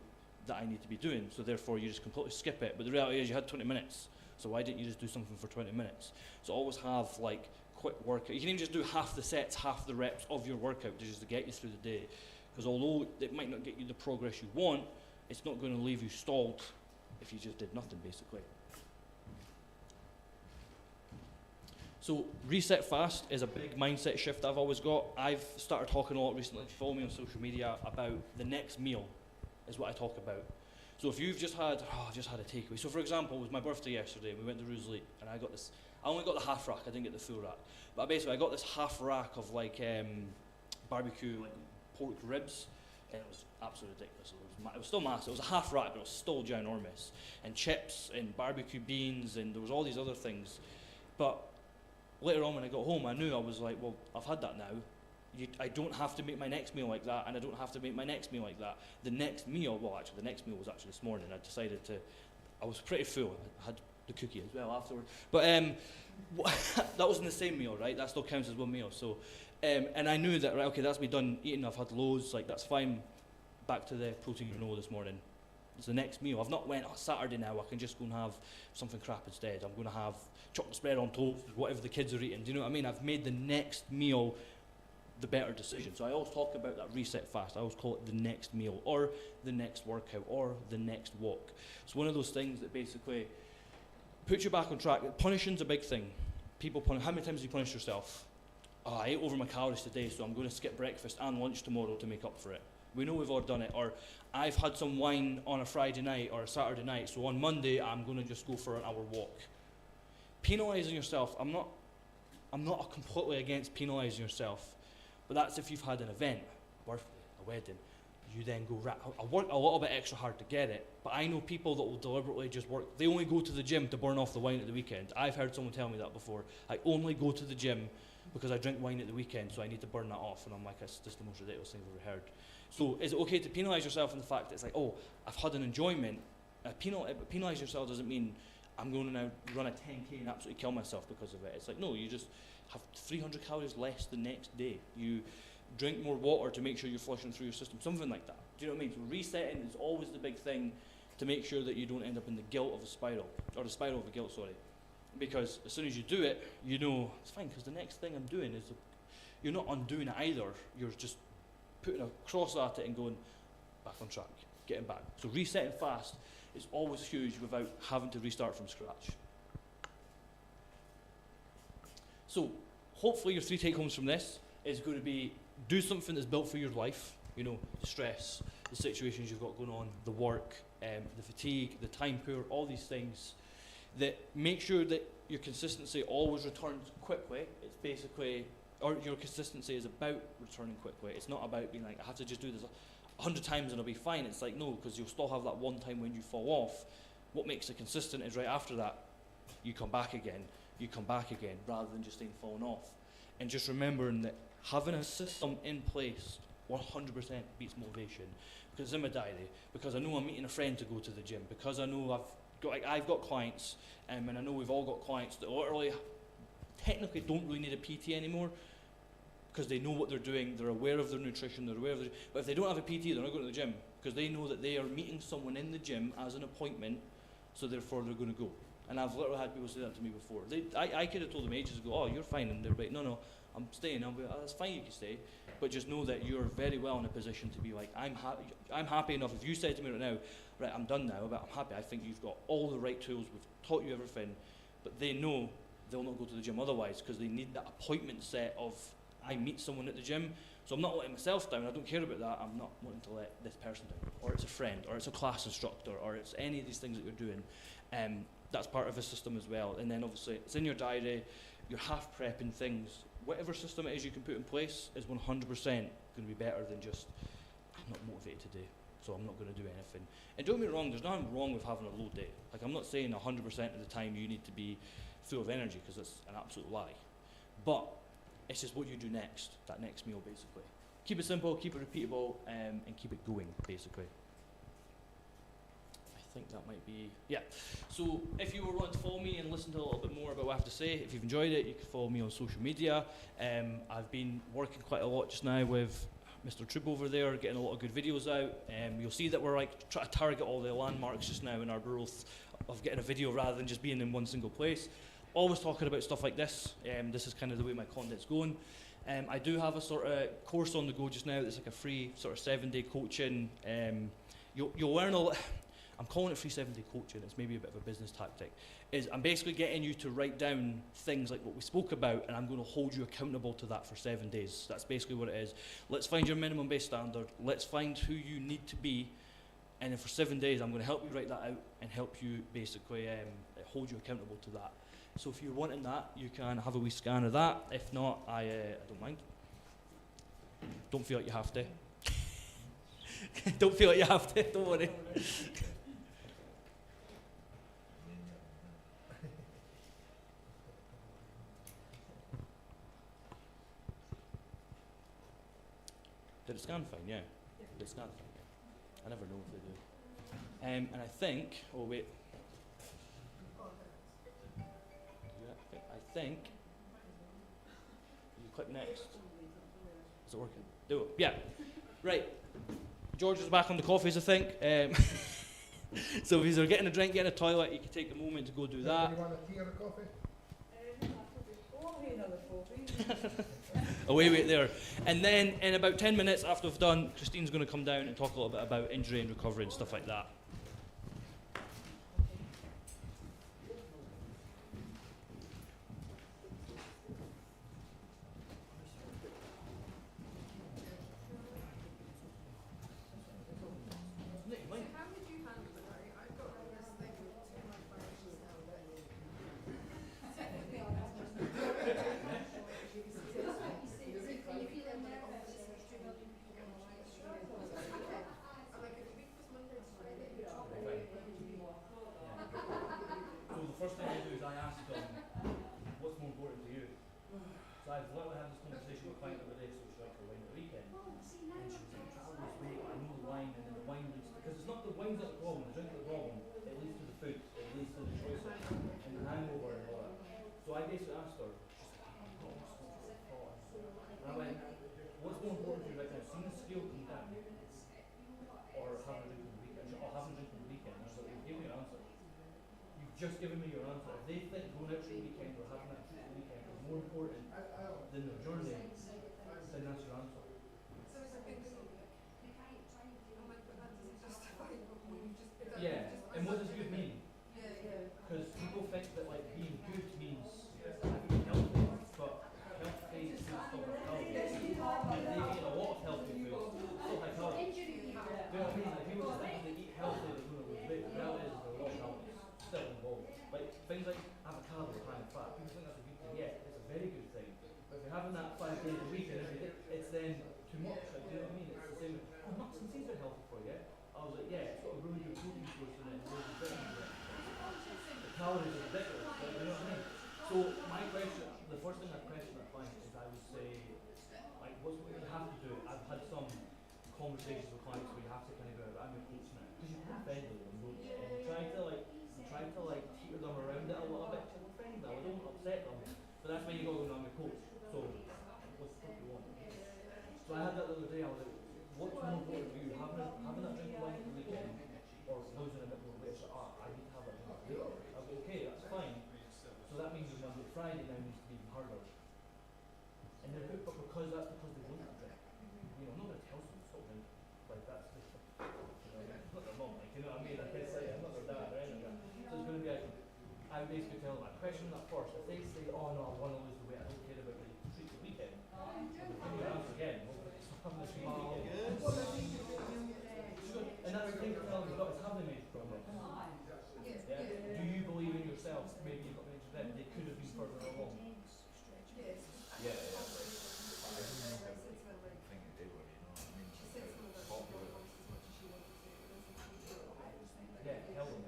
that I need to be doing. So therefore, you just completely skip it. But the reality is, you had 20 minutes. So why didn't you just do something for 20 minutes? So always have like quick workout. You can even just do half the sets, half the reps of your workout just to get you through the day. Because although it might not get you the progress you want, it's not going to leave you stalled if you just did nothing, basically. So reset fast is a big mindset shift I've always got. I've started talking a lot recently, if you follow me on social media, about the next meal is what I talk about. So if you've just had, I've just had a takeaway. So for example, it was my birthday yesterday, and we went to Ruislip, and I got this, I only got the half rack, I didn't get the full rack. But basically I got this half rack of like barbecue, like pork ribs, and it was absolutely ridiculous. It was still massive. It was a half rack, but it was still ginormous. And chips, and barbecue beans, and there was all these other things. But later on when I got home, I knew, I was like, well, I've had that now. I don't have to make my next meal like that, and I don't have to make my next meal like that. The next meal, well actually the next meal was actually this morning. I decided to, I was pretty full. I had the cookie as well afterward. But that wasn't the same meal, right? That still counts as one meal. So, and I knew that, right, okay, that's me done eating. I've had loads, like that's fine. Back to the protein granola this morning. It's the next meal. I've not went, Saturday now, I can just go and have something crap instead. I'm going to have chocolate spread on toast, whatever the kids are eating. Do you know what I mean? I've made the next meal the better decision. So I always talk about that reset fast. I always call it the next meal, or the next workout, or the next walk. It's one of those things that basically puts you back on track. Punishing's a big thing. People punish. How many times do you punish yourself? Oh, I ate over my calories today, so I'm going to skip breakfast and lunch tomorrow to make up for it. We know we've all done it. Or I've had some wine on a Friday night or a Saturday night, so on Monday I'm going to just go for an hour walk. Penalising yourself, I'm not completely against penalising yourself, but that's if you've had an event, a birthday, a wedding. You then go, right, I'll work a little bit extra hard to get it, but I know people that will deliberately just work, they only go to the gym to burn off the wine at the weekend. I've heard someone tell me that before. I only go to the gym because I drink wine at the weekend, so I need to burn that off. And I'm like, that's just the most ridiculous thing I've ever heard. So is it okay to penalise yourself in the fact that it's like, oh, I've had an enjoyment? Penalise yourself doesn't mean I'm going to now run a 10K and absolutely kill myself because of it. It's like, no, you just have 300 calories less the next day. You drink more water to make sure you're flushing through your system, something like that. Do you know what I mean? So resetting is always the big thing to make sure that you don't end up in the guilt of a spiral, or the spiral of a guilt, sorry. Because as soon as you do it, you know, it's fine, because the next thing I'm doing is, you're not undoing it either, you're just putting a cross at it and going back on track, getting back. So resetting fast is always huge without having to restart from scratch. So hopefully your 3 take-homes from this is going to be, do something that's built for your life, you know, the stress, the situations you've got going on, the work, the fatigue, the time poor, all these things, that make sure that your consistency always returns quickly. It's basically, or your consistency is about returning quickly. It's not about being like, I have to just do this 100 times and I'll be fine. It's like, no, because you'll still have that one time when you fall off. What makes it consistent is right after that, you come back again, rather than just staying falling off. And just remembering that having a system in place 100% beats motivation. Because it's in my diary, because I know I'm meeting a friend to go to the gym, because I know I've got clients, and I know we've all got clients that literally technically don't really need a PT anymore, because they know what they're doing, they're aware of their nutrition, they're aware of their, but if they don't have a PT, they're not going to the gym, because they know that they are meeting someone in the gym as an appointment, so therefore they're going to go. And I've literally had people say that to me before. I could have told them ages ago, oh, you're fine, and they're like, no, I'm staying. I'll be, oh, that's fine, you can stay, but just know that you're very well in a position to be like, I'm happy enough. If you said to me right now, right, I'm done now, but I'm happy, I think you've got all the right tools, we've taught you everything, but they know they'll not go to the gym otherwise, because they need that appointment set of, I meet someone at the gym, so I'm not letting myself down, I don't care about that, I'm not wanting to let this person down, or it's a friend, or it's a class instructor, or it's any of these things that you're doing. That's part of a system as well. And then obviously it's in your diary, you're half prepping things. Whatever system it is you can put in place is 100% going to be better than just, I'm not motivated today, so I'm not going to do anything. And don't get me wrong, there's nothing wrong with having a low day. Like, I'm not saying 100% of the time you need to be full of energy, because that's an absolute lie. But it's just what you do next, that next meal basically. Keep it simple, keep it repeatable, and keep it going basically. I think that might be, yeah. So if you were wanting to follow me and listen to a little bit more about what I have to say, if you've enjoyed it, you can follow me on social media. I've been working quite a lot just now with Mr. Trib over there, getting a lot of good videos out. You'll see that we're like trying to target all the landmarks just now in our growth of getting a video rather than just being in one single place. Always talking about stuff like this. This is kind of the way my content's going. I do have a sort of course on the go just now. It's like a free sort of 7-day coaching. You'll learn a lot. I'm calling it free 7-day coaching. It's maybe a bit of a business tactic. I'm basically getting you to write down things like what we spoke about, and I'm going to hold you accountable to that for 7 days. That's basically what it is. Let's find your minimum base standard. Let's find who you need to be. And then for 7 days, I'm going to help you write that out and help you basically hold you accountable to that. So if you're wanting that, you can have a wee scan of that. If not, I don't mind. Don't feel like you have to. Don't feel like you have to, don't worry. Did it scan fine? Yeah. Did it scan fine? Yeah. I never know if they do. And I think, oh wait. Yeah, I think you click next. Is it working? Do it. Yeah. Right. George is back on the coffees, I think. So if you're getting a drink, getting a toilet, you can take a moment to go do that. You want a tea or a coffee? Oh, hey, another coffee. Away wait there. And then in about 10 minutes after we've done, Christine's going to come down and talk a little bit about injury and recovery and stuff like that. So how would you handle it, right? I've got this thing with too much violations now that technically I'm not supposed to do it. When you feel like office there's too many people on my street, I'm like, if the week was Monday to Friday, So the first thing I do is I ask them, what's more important to you? So I've literally had this conversation with a client the other day, so she liked her wine at the weekend. And she was like, travel this way, I know the wine, and then the wine leads, because it's not the wine's not the problem, the drink's the problem, it leads to the food, it leads to the choices, and the hangover and all that. So I basically asked her, she's like, I'm not much to thought. And I went, what's more important to you right now, seeing the scale come down, or having a drink on the weekend? Or having a drink on the weekend? And I was like, well, give me your answer. You've just given me your answer. If they think going out for the weekend or having that trip for the weekend is more important than their journey, then that's your answer. So it's a big deal. I'm like, but that doesn't justify what you've just done. Yeah, and what does good mean? Yeah. Because people think that like being good means being healthy, but healthy is not still healthy. They eat a lot of healthy food, still high calories. Do you know what I mean? Like people just think if they eat healthy they're going to lose weight. The reality is there's a lot of calories still involved. Like things like avocado or high in fat, people think that's a good thing. Yeah, it's a very good thing. But if you're having that 5 days a week and every day, it's then too much. Like, do you know what I mean? It's the same. Oh, nuts and seeds are healthy for you. I was like, yeah, it's got a really good protein source in it. And loads of vitamins in it. The calories are ridiculous. Like, you know what I mean? So my question, the first thing I question I find is I would say, like, what's what you have to do? I've had some conversations with clients where you have to kind of go, I'm your coach now, because you feel friendly with them, don't you? And you try to like teeter them around it a little bit. We're friendly, I don't want to upset them, but that's when you go, no, I'm your coach. So what's the fuck you want? So I had that the other day. I was like, what's more important for you, having that drink of wine at the weekend, or losing a bit more weight? So, I need to have that drink at the weekend. I was like, okay, that's fine. So that means your Monday, Friday now needs to be even harder. And they're good, but because that's because they don't drink. You know, I'm not going to tell someone to stop drinking. Like that's just, it's not their mum. Like you know what I mean? Like it's like I'm not their dad or anything. So it's going to be like, I would basically tell them, I question that first. If they say, oh no, I want to lose the weight, I don't care about the treat the weekend. Give me your answer again. Stop having the treat the weekend. And that's the thing to tell them you've got is have they made progress? Yeah. Do you believe in yourself? Maybe you've got mentioned them. They could have been further along. Yes. Yeah, I yeah. said to her, like, I think they were, you know what I mean? she said to me that she Popular. got as much as she wanted to. Yeah, tell them.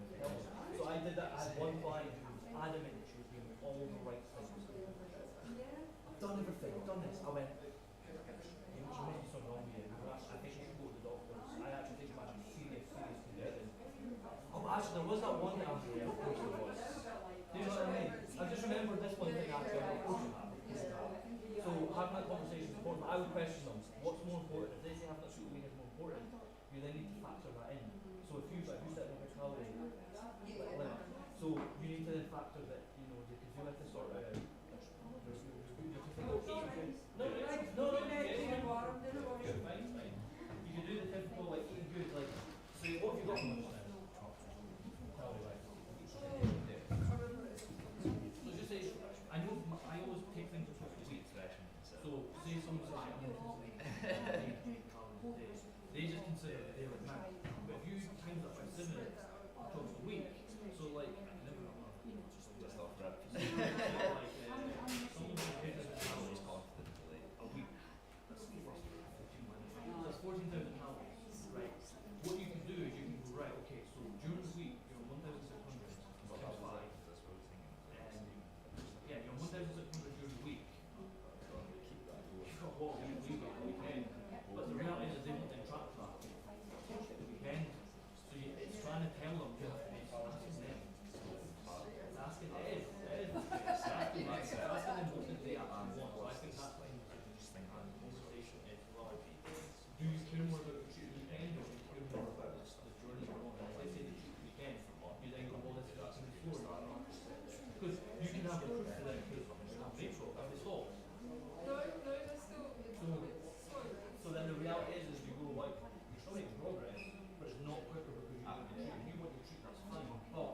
So I did that. I had one client who was adamant that she was doing all the right things. done everything, I've done this. I went, you must be something wrong with you. I think you should go to the doctors. I actually think you might have serious condition. Oh, but actually, there was that one down there, of course there was. Do you know what I mean? I just remembered this one thing actually about coaching that. So having that conversation is important, but I would question them. What's more important? If they say having that super week is more important, you then need to factor that in. So if you set a vitality limit, so you need to then factor that, you know, because you have to sort of you have to think, okay, no, it's fine. You can do the typical like eating good, like, so what have you got from lunch then? Tell me, right. So just say, I know, I always take things across the week. So say someone says I'm going to calories a day, they just consider it a daily amount. But if you times that by 7 across the week, so like, I can never remember. Just off breakfast. Like, someone who takes calories a week, that's 14,000 calories, right? What you can do is you can go, right, okay, so during the week, you're 1,600 times 5. Yeah, you're 1,600 during the week. You've got what you leave at the weekend. But the reality is they won't then track that at the weekend. So it's trying to tell them, you have to be asking them. It's asking, it is. It's asking them what they actually want. So I think that's why the conversation is, well, do you care more about the treat the weekend or do you care more about the journey you're on? And if I say the treat the weekend, you then go, well, this is actually before that. Because you can have the proof to them because you're not neutral, and it's all. So then the reality is you go like, you're still making progress, but it's not quicker because you want to treat. If you want to treat, that's fine. But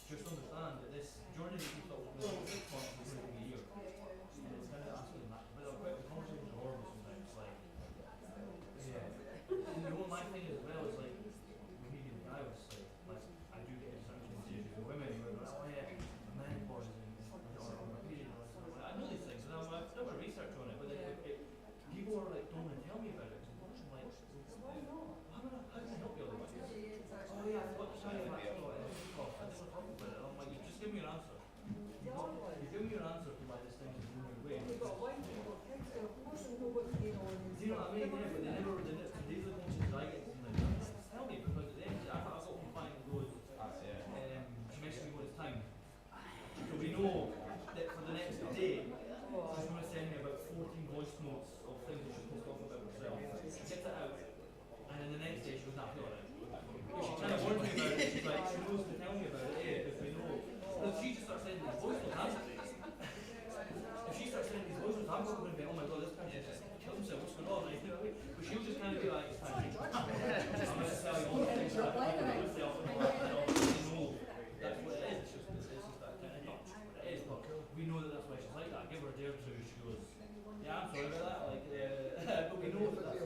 just understand that this journey that you thought was going to be 6 months is going to be a year. And it's kind of asking that. But the conversations are horrible sometimes. Like, yeah. And you know what my thing is as well is like, with me being a guy, was like I do get certain conversations with women who are like, oh yeah, the menopause or my period. I know these things, and I've done my research on it, but people are like, don't want to tell me about it. I'm like, how can I help you otherwise? Oh yeah, I've got to tell you about it. I don't want to talk about it. I'm like, you just give me your answer. You give me your answer to why this thing is moving away. We've got one, we've got kids, so of course they know what's going on. Do you know what I mean? Yeah, but they never, these are the conversations I get from them. Tell me, because at the end, I've got one client who goes, she mentioned me when it's time. So we know that for the next day, she's going to send me about 14 voice notes of things that she's supposed to talk about herself. She gets it out, and then the next day she goes, nah, I feel alright. She kind of warned me about it, she's like, she knows to tell me about it, because we know. But if she just starts sending these voice notes, if she starts sending these voice notes, I'm probably going to be, oh my god, this person just killed himself, what's going on? Like, you know what I mean? But she'll just kind of be like, it's time. I'm going to tell you all the things that I've done with myself and all that stuff. We know that's what it is, it's just that kind of not what it is, but we know that that's why she's like that. Give her a day or two, she goes, yeah, I'm sorry about that, like, but we know that that's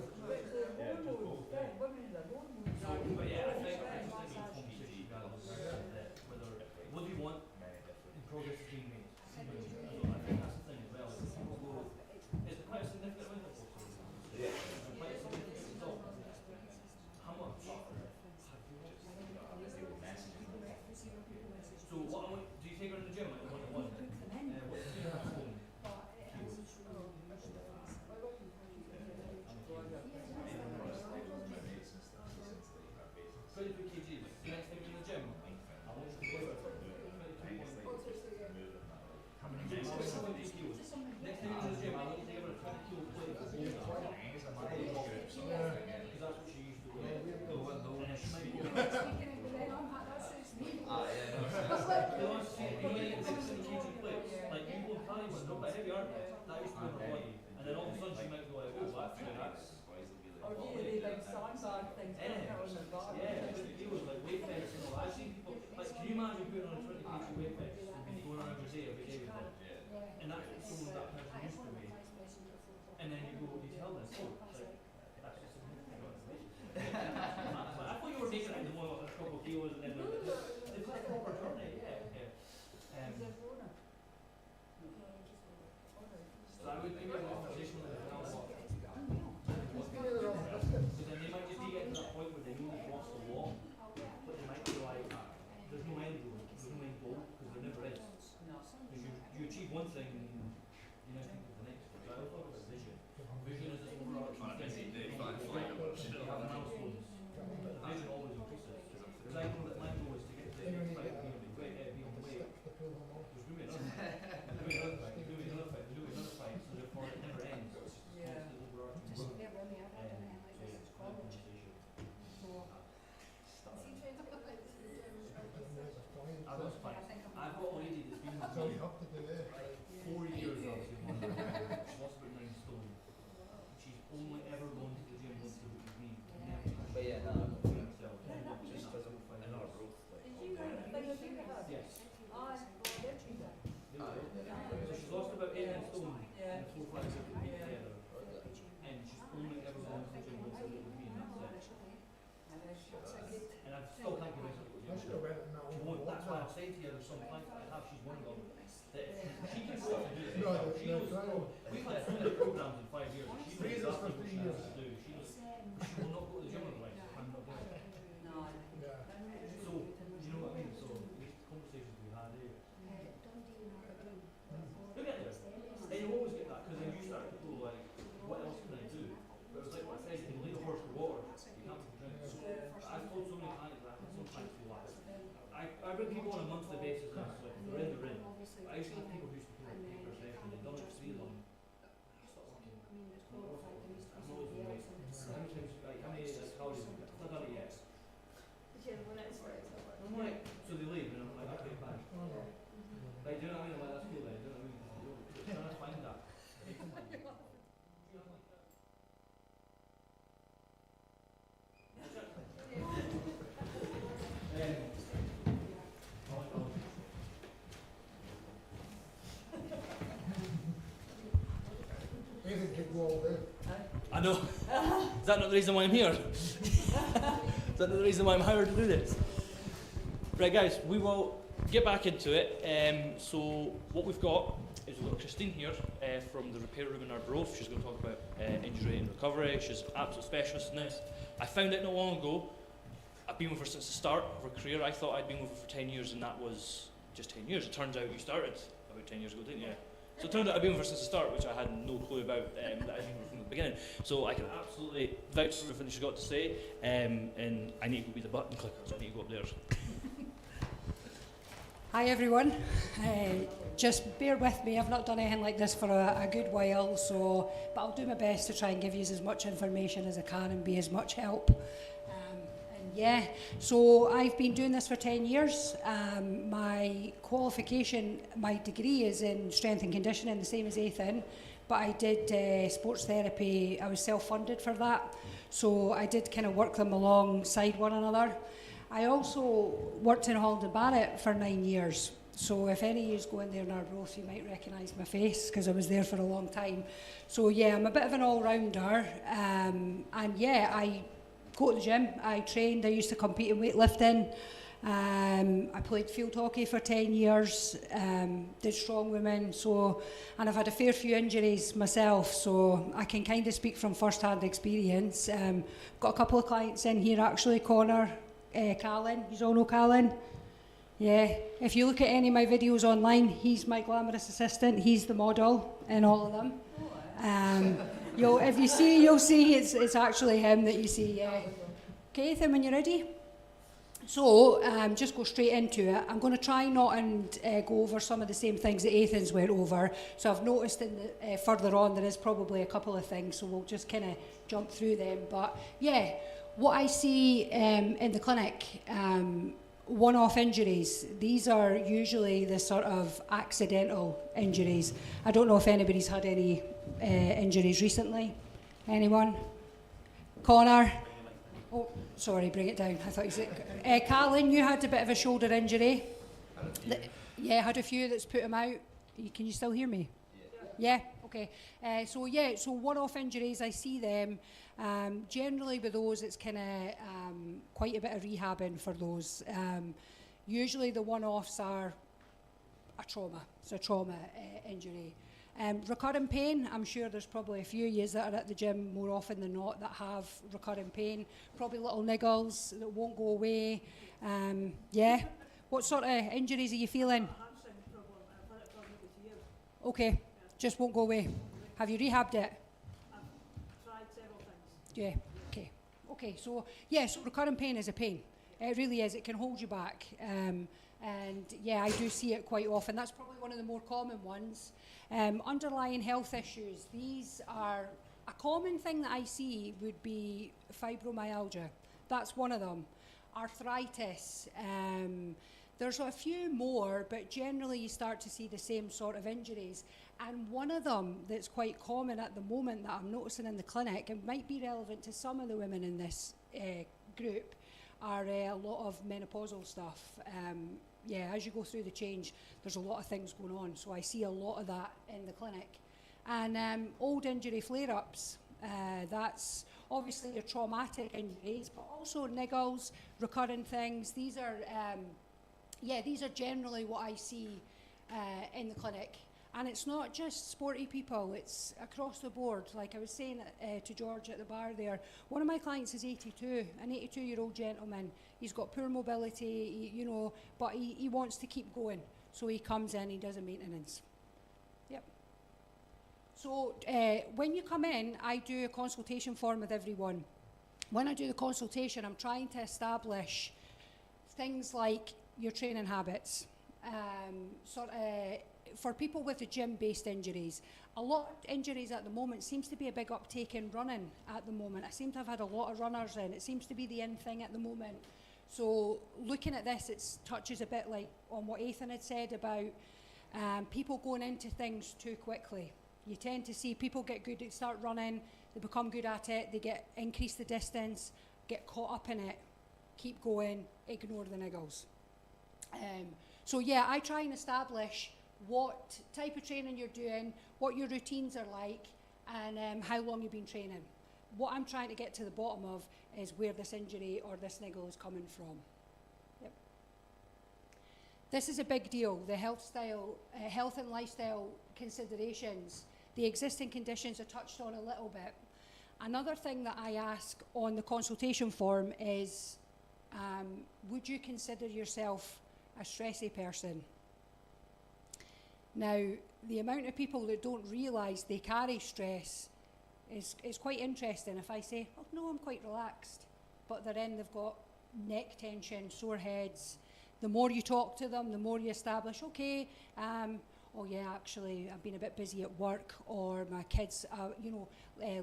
but yeah, I think it's a conversation you guys whether what do you want in progress is being made. So I think that's the thing as well. Is people go, is it quite a significant amount of work? Yeah. Quite a significant result. How much? So what do you take her in the gym like one-to-one? What's the at home? Ethan could go all day. I know. Is that not the reason why I'm here? Is that not the reason why I'm hired to do this? Right, guys, we will get back into it. So what we've got is we've got Christine here from the repair room in Arbroath. She's going to talk about injury and recovery. She's an absolute specialist in this. I found out not long ago. I've been with her since the start of her career. I thought I'd been with her for 10 years and that was just 10 years. It turns out you started about 10 years ago, didn't you? So it turned out I'd been with her since the start, which I had no clue about, that I'd been with her from the beginning. So I can absolutely vouch for everything she's got to say, and I need to go be the button clicker, so I need to go up there. Hi everyone, just bear with me, I've not done anything like this for a good while, but I'll do my best to try and give you as much information as I can and be as much help. So I've been doing this for 10 years. My qualification, my degree is in strength and conditioning, the same as Ethan, but I did sports therapy. I was self-funded for that, so I did kind of work them alongside one another. I also worked in Holland and Barrett for 9 years, so if any of you go in there in Arbroath, you might recognise my face because I was there for a long time. So yeah, I'm a bit of an all-rounder, I go to the gym, I trained, I used to compete in weightlifting, I played field hockey for 10 years, did strong women, and I've had a fair few injuries myself, so I can kind of speak from first-hand experience. Got a couple of clients in here actually, Connor, Callan, you all know Callan? Yeah, if you look at any of my videos online, he's my glamorous assistant, he's the model in all of them. If you see, you'll see it's actually him that you see, yeah. Okay, Ethan, when you're ready. So, just go straight into it. I'm going to try not and go over some of the same things that Ethan's went over. So I've noticed further on there is probably a couple of things, so we'll just kind of jump through them. But yeah, what I see in the clinic, one-off injuries, these are usually the sort of accidental injuries. I don't know if anybody's had any injuries recently. Anyone? Connor? Oh, sorry, bring it down. I thought you said... Callan, you had a bit of a shoulder injury. Had a few that's put him out. Can you still hear me? Yeah, okay. So one-off injuries, I see them. Generally with those, it's kind of quite a bit of rehabbing for those. Usually the one-offs are a trauma. It's a trauma injury. Recurring pain, I'm sure there's probably a few of you that are at the gym more often than not that have recurring pain. Probably little niggles that won't go away. What sort of injuries are you feeling? Hamstring problem. I've had it for maybe 2 years. Okay, just won't go away. Have you rehabbed it? I've tried several things. Yeah, okay, so recurring pain is a pain. It really is, it can hold you back. I do see it quite often. That's probably one of the more common ones. Underlying health issues, these are, a common thing that I see would be fibromyalgia. That's one of them. Arthritis, there's a few more, but generally you start to see the same sort of injuries. And one of them that's quite common at the moment that I'm noticing in the clinic, and might be relevant to some of the women in this group, are a lot of menopausal stuff. As you go through the change, there's a lot of things going on. So I see a lot of that in the clinic. And old injury flare-ups, that's obviously your traumatic injuries, but also niggles, recurring things. These are generally what I see in the clinic. And it's not just sporty people, it's across the board. Like I was saying to George at the bar there, one of my clients is 82, an 82-year-old gentleman. He's got poor mobility, but he wants to keep going. So he comes in, he does a maintenance. Yep. So when you come in, I do a consultation form with everyone. When I do the consultation, I'm trying to establish things like your training habits, for people with the gym-based injuries. A lot of injuries at the moment seems to be a big uptake in running at the moment. I seem to have had a lot of runners in. It seems to be the in thing at the moment. So looking at this, it touches a bit like on what Ethan had said about people going into things too quickly. You tend to see people get good, they start running, they become good at it, they increase the distance, get caught up in it, keep going, ignore the niggles. I try and establish what type of training you're doing, what your routines are like, and how long you've been training. What I'm trying to get to the bottom of is where this injury or this niggle is coming from. Yep. This is a big deal, the health and lifestyle considerations. The existing conditions are touched on a little bit. Another thing that I ask on the consultation form is, would you consider yourself a stressy person? Now, the amount of people that don't realise they carry stress is quite interesting. If I say, oh no, I'm quite relaxed, but they're in, they've got neck tension, sore heads. The more you talk to them, the more you establish, okay, oh yeah, actually, I've been a bit busy at work, or my kids,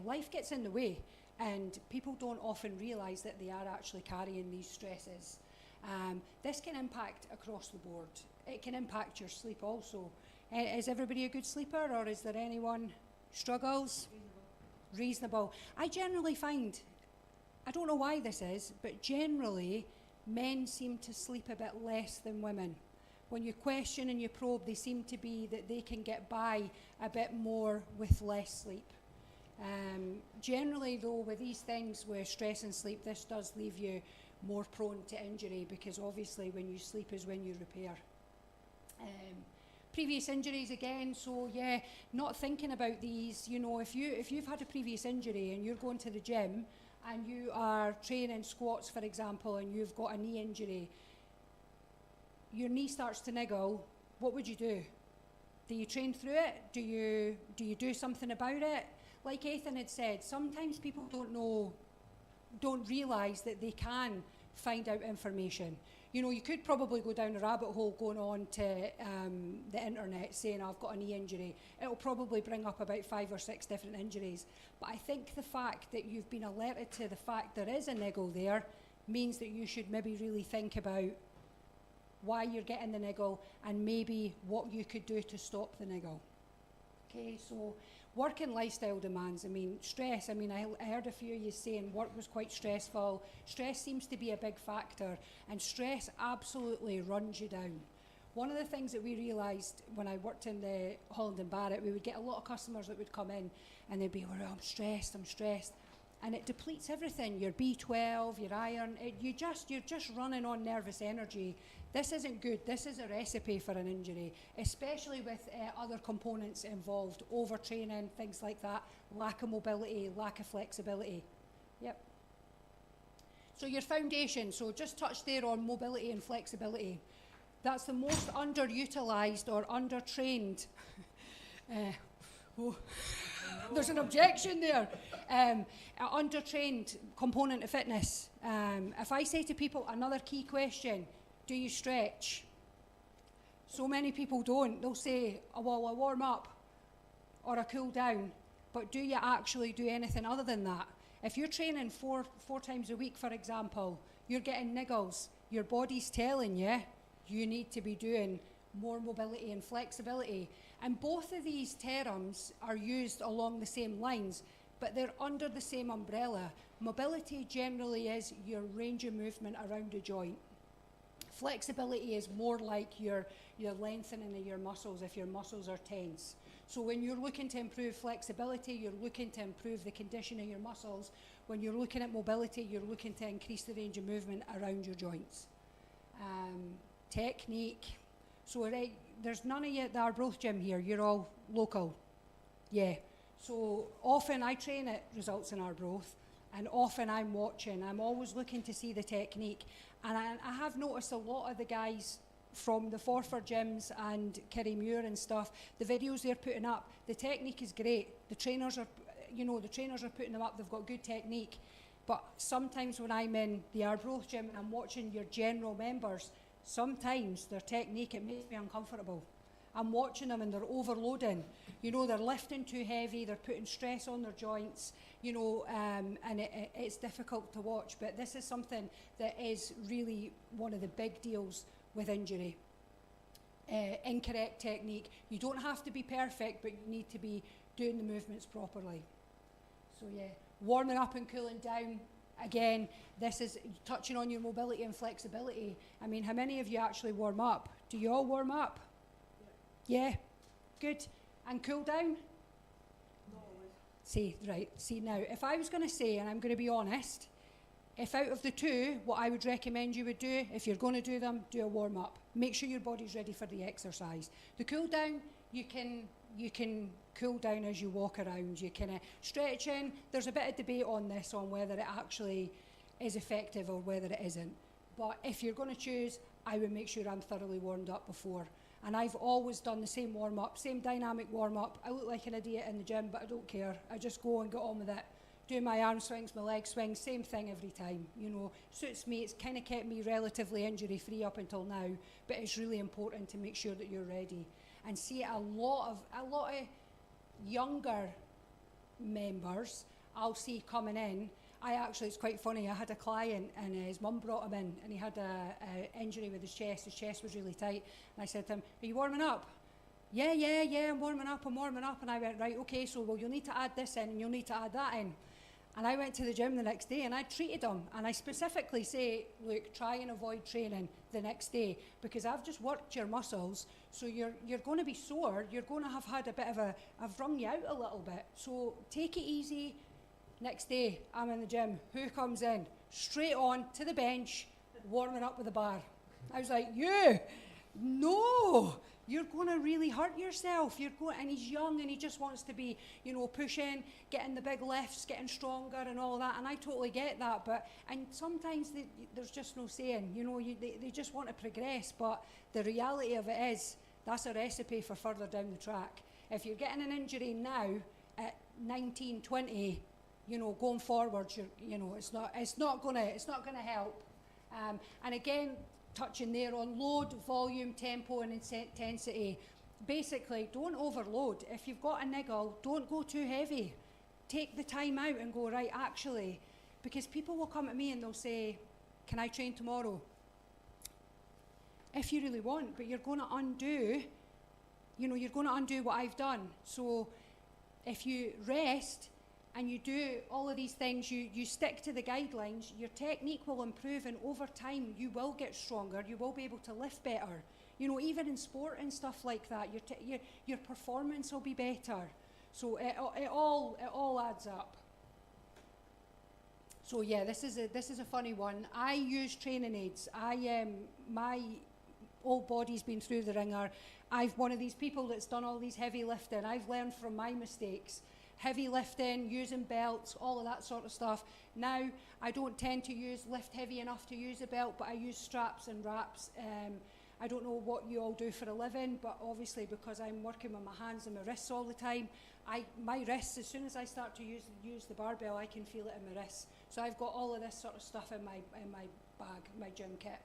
life gets in the way, and people don't often realise that they are actually carrying these stresses. This can impact across the board. It can impact your sleep also. Is everybody a good sleeper, or is there anyone struggles? Reasonable. I generally find, I don't know why this is, but generally men seem to sleep a bit less than women. When you question and you probe, they seem to be that they can get by a bit more with less sleep. Generally though, with these things, with stress and sleep, this does leave you more prone to injury, because obviously when you sleep is when you repair. Previous injuries again, so yeah, not thinking about these. If you've had a previous injury and you're going to the gym and you are training squats, for example, and you've got a knee injury, your knee starts to niggle, what would you do? Do you train through it? Do you do something about it? Like Ethan had said, sometimes people don't realise that they can find out information. You could probably go down a rabbit hole going on to the internet saying, I've got a knee injury. It'll probably bring up about 5 or 6 different injuries. But I think the fact that you've been alerted to the fact there is a niggle there means that you should maybe really think about why you're getting the niggle and maybe what you could do to stop the niggle. Okay, so work and lifestyle demands. Stress. I heard a few of you saying work was quite stressful. Stress seems to be a big factor, and stress absolutely runs you down. One of the things that we realised when I worked in the Holland and Barrett, we would get a lot of customers that would come in and they'd be, oh, I'm stressed. And it depletes everything, your B12, your iron. You're just running on nervous energy. This isn't good. This is a recipe for an injury, especially with other components involved, overtraining, things like that, lack of mobility, lack of flexibility. Yep. So your foundation, so just touch there on mobility and flexibility. That's the most underutilised or undertrained. There's an objection there. Undertrained component of fitness. If I say to people, another key question, do you stretch? So many people don't. They'll say, oh, well, I warm up or I cool down. But do you actually do anything other than that? If you're training four times a week, for example, you're getting niggles. Your body's telling you need to be doing more mobility and flexibility. And both of these terms are used along the same lines, but they're under the same umbrella. Mobility generally is your range of movement around a joint. Flexibility is more like your lengthening of your muscles if your muscles are tense. So when you're looking to improve flexibility, you're looking to improve the condition of your muscles. When you're looking at mobility, you're looking to increase the range of movement around your joints. Technique. So there's none of you at the Arbroath gym here. You're all local. Yeah. So often I train at Results in Arbroath, and often I'm watching. I'm always looking to see the technique. And I have noticed a lot of the guys from the Forfar gyms and Kirriemuir and stuff, the videos they're putting up, the technique is great. The trainers are putting them up. They've got good technique. But sometimes when I'm in the Arbroath gym and I'm watching your general members, sometimes their technique, it makes me uncomfortable. I'm watching them and they're overloading. They're lifting too heavy, they're putting stress on their joints, and it's difficult to watch. But this is something that is really one of the big deals with injury. Incorrect technique. You don't have to be perfect, but you need to be doing the movements properly. So yeah, warming up and cooling down. Again, this is touching on your mobility and flexibility. How many of you actually warm up? Do you all warm up? Yeah. Good. And cool down? say, right, see now, if I was going to say, and I'm going to be honest, if out of the two, what I would recommend you would do, if you're going to do them, do a warm-up. Make sure your body's ready for the exercise. The cool-down, you can cool down as you walk around. You kind of stretching. There's a bit of debate on this, on whether it actually is effective or whether it isn't. But if you're going to choose, I would make sure I'm thoroughly warmed up before. And I've always done the same warm-up, same dynamic warm-up. I look like an idiot in the gym, but I don't care. I just go and get on with it. Do my arm swings, my leg swings, same thing every time. You know, suits me. It's kind of kept me relatively injury-free up until now, but it's really important to make sure that you're ready. And see, a lot of younger members I'll see coming in. It's quite funny, I had a client and his mum brought him in and he had a injury with his chest was really tight, and I said to him, are you warming up? Yeah, I'm warming up, and I went, right, okay, so well, you'll need to add this in and you'll need to add that in. And I went to the gym the next day and I treated him, and I specifically say, look, try and avoid training the next day, because I've just worked your muscles, so you're going to be sore, you're going to have had a bit of I've wrung you out a little bit, so take it easy. Next day, I'm in the gym. Who comes in? Straight on to the bench, warming up with a bar. I was like, no, you're going to really hurt yourself. And he's young and he just wants to be, pushing, getting the big lifts, getting stronger and all that. And I totally get that. And sometimes there's just no saying, they just want to progress. But the reality of it is, that's a recipe for further down the track. If you're getting an injury now at 19, 20, going forward, it's not gonna help. And again, touching there on load, volume, tempo, and intensity. Basically, don't overload. If you've got a niggle, don't go too heavy. Take the time out and go, right, actually, because people will come at me and they'll say, can I train tomorrow? If you really want, but you're going to undo what I've done. So if you rest and you do all of these things, you stick to the guidelines, your technique will improve, and over time you will get stronger, you will be able to lift better. Even in sport and stuff like that, your performance will be better. So it all adds up. So yeah, this is a funny one. I use training aids. My whole body's been through the ringer. I've one of these people that's done all these heavy lifting. I've learned from my mistakes. Heavy lifting, using belts, all of that sort of stuff. Now, I don't tend to lift heavy enough to use a belt, but I use straps and wraps. I don't know what you all do for a living, but obviously because I'm working with my hands and my wrists all the time, my wrists, as soon as I start to use the barbell, I can feel it in my wrists. So I've got all of this sort of stuff in my bag, my gym kit.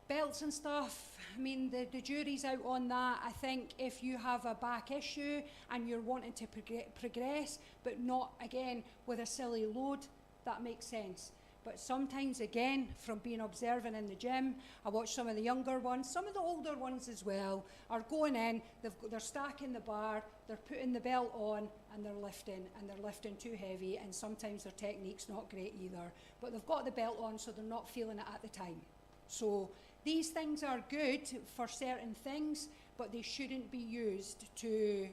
Belts and stuff, I mean, the jury's out on that. I think if you have a back issue and you're wanting to progress, but not, again, with a silly load, that makes sense. But sometimes, again, from being observant in the gym, I watch some of the younger ones, some of the older ones as well, are going in, they're stacking the bar, they're putting the belt on, and they're lifting too heavy, and sometimes their technique's not great either. But they've got the belt on, so they're not feeling it at the time. So these things are good for certain things, but they shouldn't be used to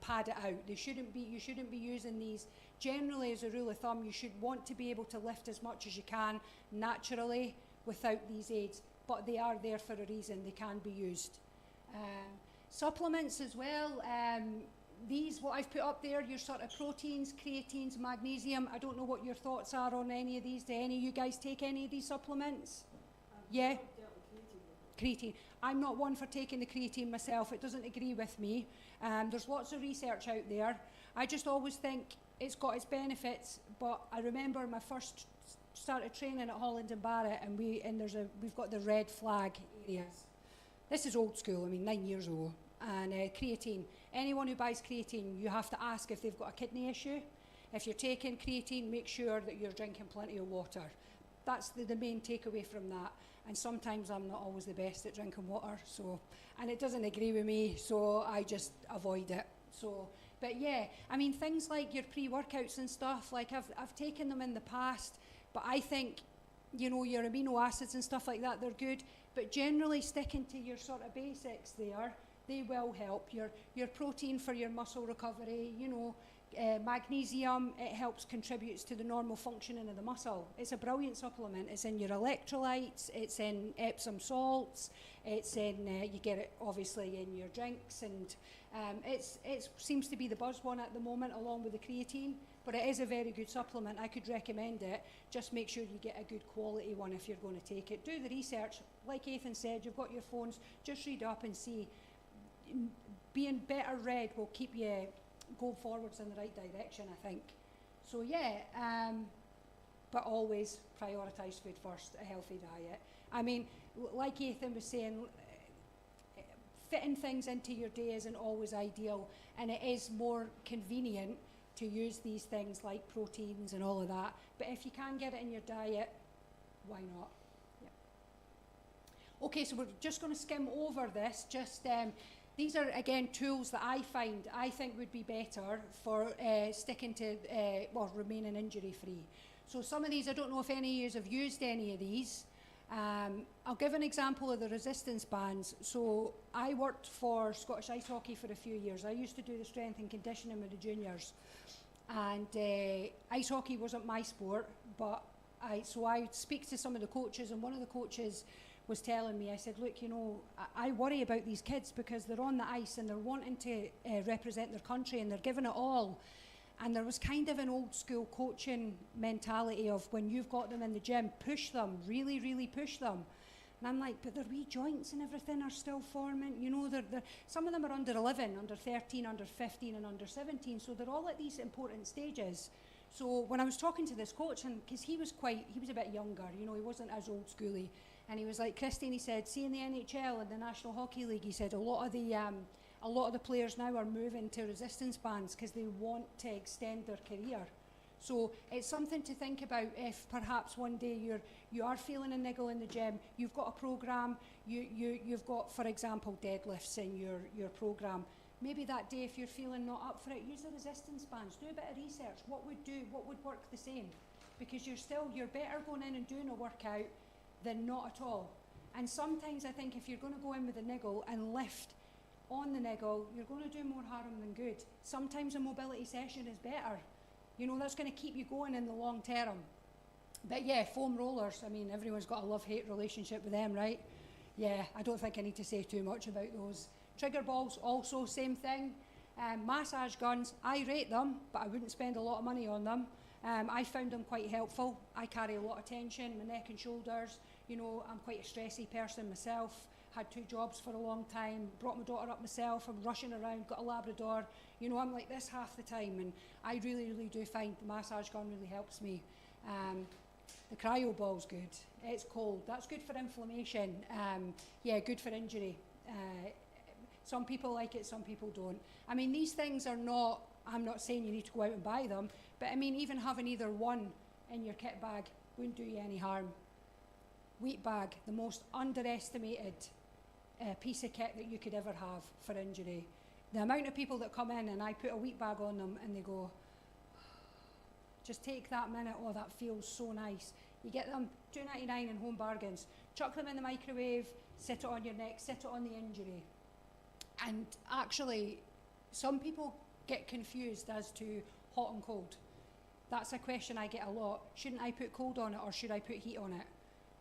pad it out. You shouldn't be using these. Generally, as a rule of thumb, you should want to be able to lift as much as you can naturally without these aids, but they are there for a reason. They can be used. Supplements as well. These, what I've put up there, your sort of proteins, creatines, magnesium. I don't know what your thoughts are on any of these. Do any of you guys take any of these supplements? Yeah? Creatine. I'm not one for taking the creatine myself. It doesn't agree with me. There's lots of research out there. I just always think it's got its benefits, but I remember when I first started training at Holland and Barrett, and we've got the red flag areas. This is old school, 9 years ago. And creatine. Anyone who buys creatine, you have to ask if they've got a kidney issue. If you're taking creatine, make sure that you're drinking plenty of water. That's the main takeaway from that. And sometimes I'm not always the best at drinking water, and it doesn't agree with me, so I just avoid it. But yeah, things like your pre-workouts and stuff, like I've taken them in the past, but I think, your amino acids and stuff like that, they're good, but generally sticking to your sort of basics there, They will help. Your protein for your muscle recovery, you know, magnesium, it helps, contributes to the normal functioning of the muscle. It's a brilliant supplement. It's in your electrolytes, it's in Epsom salts, it's in, you get it obviously in your drinks, and it seems to be the buzz one at the moment along with the creatine, but it is a very good supplement. I could recommend it. Just make sure you get a good quality one if you're going to take it. Do the research. Like Ethan said, you've got your phones, just read up and see. Being better read will keep you go forwards in the right direction, I think. So yeah, but always prioritise food first, a healthy diet. I mean, like Ethan was saying, fitting things into your day isn't always ideal, and it is more convenient to use these things like proteins and all of that. But if you can get it in your diet, why not? Yeah. Okay, so we're just going to skim over this. These are, again, tools that I think would be better for sticking to, remaining injury-free. So some of these, I don't know if any of you have used any of these. I'll give an example of the resistance bands. So I worked for Scottish Ice Hockey for a few years. I used to do the strength and conditioning with the juniors. And ice hockey wasn't my sport, but I would speak to some of the coaches, and one of the coaches was telling me, I said, look, you know, I worry about these kids because they're on the ice and they're wanting to represent their country and they're giving it all. And there was kind of an old school coaching mentality of, when you've got them in the gym, push them, really, really push them. And I'm like, but their wee joints and everything are still forming. You know, some of them are under 11, under 13, under 15 and under 17. So they're all at these important stages. So when I was talking to this coach, and because he was a bit younger, you know, he wasn't as old schooly. And he was like, Christine, he said, see in the NHL and the National Hockey League, he said, a lot of the players now are moving to resistance bands because they want to extend their career. So it's something to think about if perhaps one day you are feeling a niggle in the gym, you've got a program, you've got, for example, deadlifts in your program. Maybe that day, if you're feeling not up for it, use the resistance bands. Do a bit of research. What would work the same? Because you're better going in and doing a workout than not at all. And sometimes I think if you're going to go in with a niggle and lift on the niggle, you're going to do more harm than good. Sometimes a mobility session is better. You know, that's going to keep you going in the long term. But yeah, foam rollers, I mean, everyone's got a love-hate relationship with them, right? Yeah, I don't think I need to say too much about those. Trigger balls, also same thing. Massage guns, I rate them, but I wouldn't spend a lot of money on them. I found them quite helpful. I carry a lot of tension, my neck and shoulders. You know, I'm quite a stressy person myself. Had 2 jobs for a long time, brought my daughter up myself, I'm rushing around, got a Labrador. You know, I'm like this half the time, and I really, really do find the massage gun really helps me. The cryo ball's good. It's cold. That's good for inflammation. Yeah, good for injury. Some people like it, some people don't. I mean, these things are not, I'm not saying you need to go out and buy them, but I mean, even having either one in your kit bag wouldn't do you any harm. Wheat bag, the most underestimated piece of kit that you could ever have for injury. The amount of people that come in and I put a wheat bag on them and they go, just take that minute, oh, that feels so nice. You get them $2.99 in Home Bargains. Chuck them in the microwave, sit it on your neck, sit it on the injury. And actually, some people get confused as to hot and cold. That's a question I get a lot. Shouldn't I put cold on it or should I put heat on it?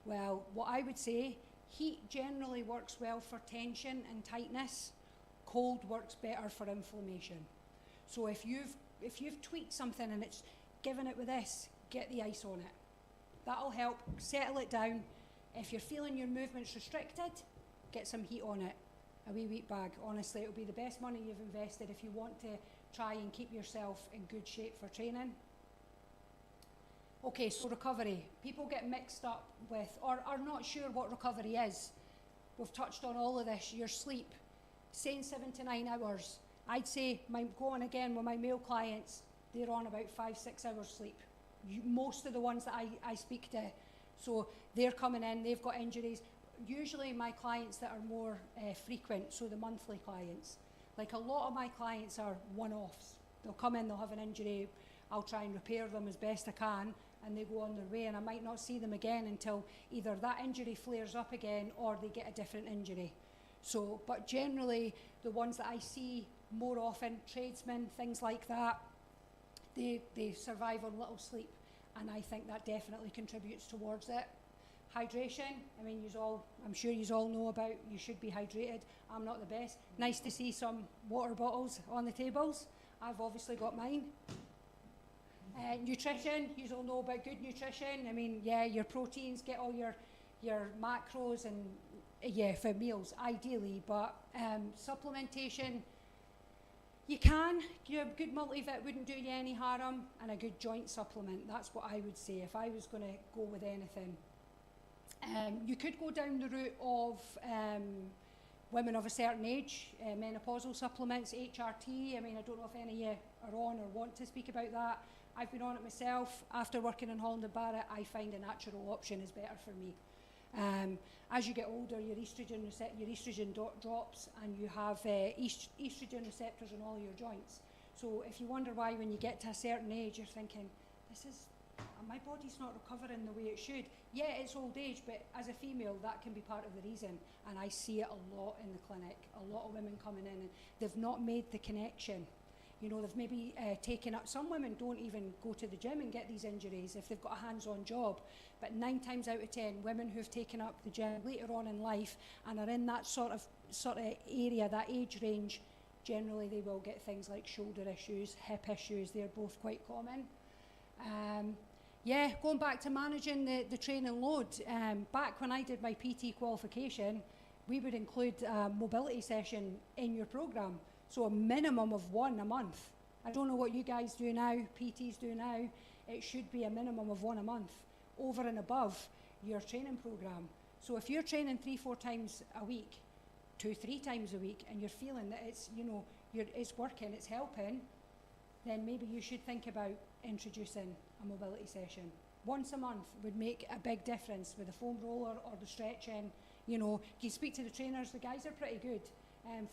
Well, what I would say, heat generally works well for tension and tightness. Cold works better for inflammation. So if you've tweaked something and it's given it with this, get the ice on it. That'll help settle it down. If you're feeling your movement's restricted, get some heat on it. A wee wheat bag. Honestly, it'll be the best money you've invested if you want to try and keep yourself in good shape for training. Okay, so recovery. People get mixed up with, or are not sure what recovery is. We've touched on all of this. Your sleep, saying 7 to 9 hours. I'd say, go on again with my male clients, they're on about 5-6 hours sleep. Most of the ones that I speak to. So they're coming in, they've got injuries. Usually my clients that are more frequent, so the monthly clients. Like a lot of my clients are one-offs. They'll come in, they'll have an injury, I'll try and repair them as best I can, and they go on their way, and I might not see them again until either that injury flares up again or they get a different injury. So, but generally, the ones that I see more often, tradesmen, things like that, they survive on little sleep, and I think that definitely contributes towards it. Hydration, I mean, I'm sure you all know about, you should be hydrated. I'm not the best. Nice to see some water bottles on the tables. I've obviously got mine. Nutrition, you all know about good nutrition. I mean, yeah, your proteins, get all your macros and, yeah, for meals, ideally, but supplementation, you can. A good multivit wouldn't do you any harm, and a good joint supplement, that's what I would say if I was going to go with anything. You could go down the route of women of a certain age, menopausal supplements, HRT. I mean, I don't know if any of you are on or want to speak about that. I've been on it myself. After working in Holland and Barrett, I find a natural option is better for me. As you get older, your estrogen drops, and you have estrogen receptors on all your joints. So if you wonder why when you get to a certain age you're thinking, my body's not recovering the way it should. Yeah, it's old age, but as a female that can be part of the reason, and I see it a lot in the clinic. A lot of women coming in and they've not made the connection. You know, they've maybe taken up, some women don't even go to the gym and get these injuries if they've got a hands-on job, but 9 times out of 10 women who've taken up the gym later on in life and are in that sort of area, that age range, generally they will get things like shoulder issues, hip issues. They're both quite common. Yeah, going back to managing the training load, back when I did my PT qualification, we would include a mobility session in your programme, so a minimum of 1 a month. I don't know what you guys do now, PTs do now. It should be a minimum of 1 a month, over and above your training programme. So if you're training 3-4 times a week, 2-3 times a week, and you're feeling that it's, you know, it's working, it's helping, then maybe you should think about introducing a mobility session. Once a month would make a big difference with the foam roller or the stretching. You know, you speak to the trainers, the guys are pretty good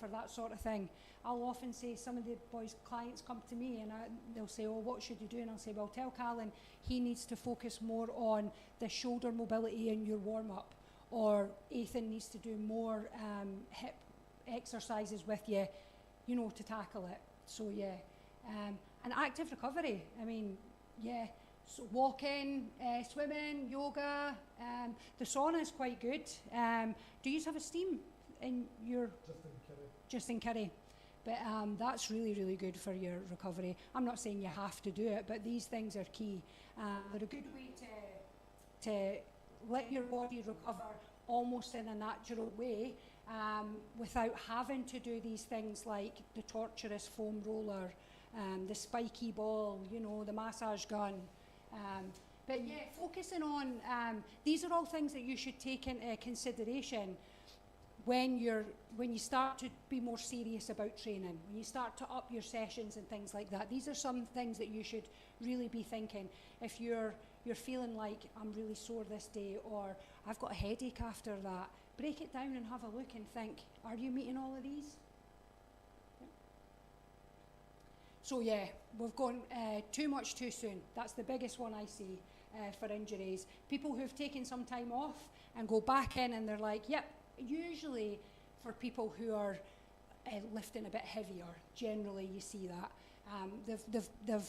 for that sort of thing. I'll often say, some of the boys' clients come to me and they'll say, oh, what should you do? And I'll say, well, tell Callan he needs to focus more on the shoulder mobility in your warm-up, or Ethan needs to do more hip exercises with you, you know, to tackle it. So yeah. And active recovery, I mean, yeah, so walking, swimming, yoga, the sauna is quite good. Do you have a steam in your... Just in Curry. But that's really, really good for your recovery. I'm not saying you have to do it, but these things are key. They're a good way to let your body recover almost in a natural way, without having to do these things like the torturous foam roller, the spiky ball, you know, the massage gun. But yeah, focusing on, these are all things that you should take into consideration when you start to be more serious about training, when you start to up your sessions and things like that. These are some things that you should really be thinking. If you're feeling like, I'm really sore this day, or I've got a headache after that, break it down and have a look and think, are you meeting all of these? So yeah, we've gone too much too soon. That's the biggest one I see for injuries. People who've taken some time off and go back in and they're like, yep, usually for people who are lifting a bit heavier, generally you see that. They've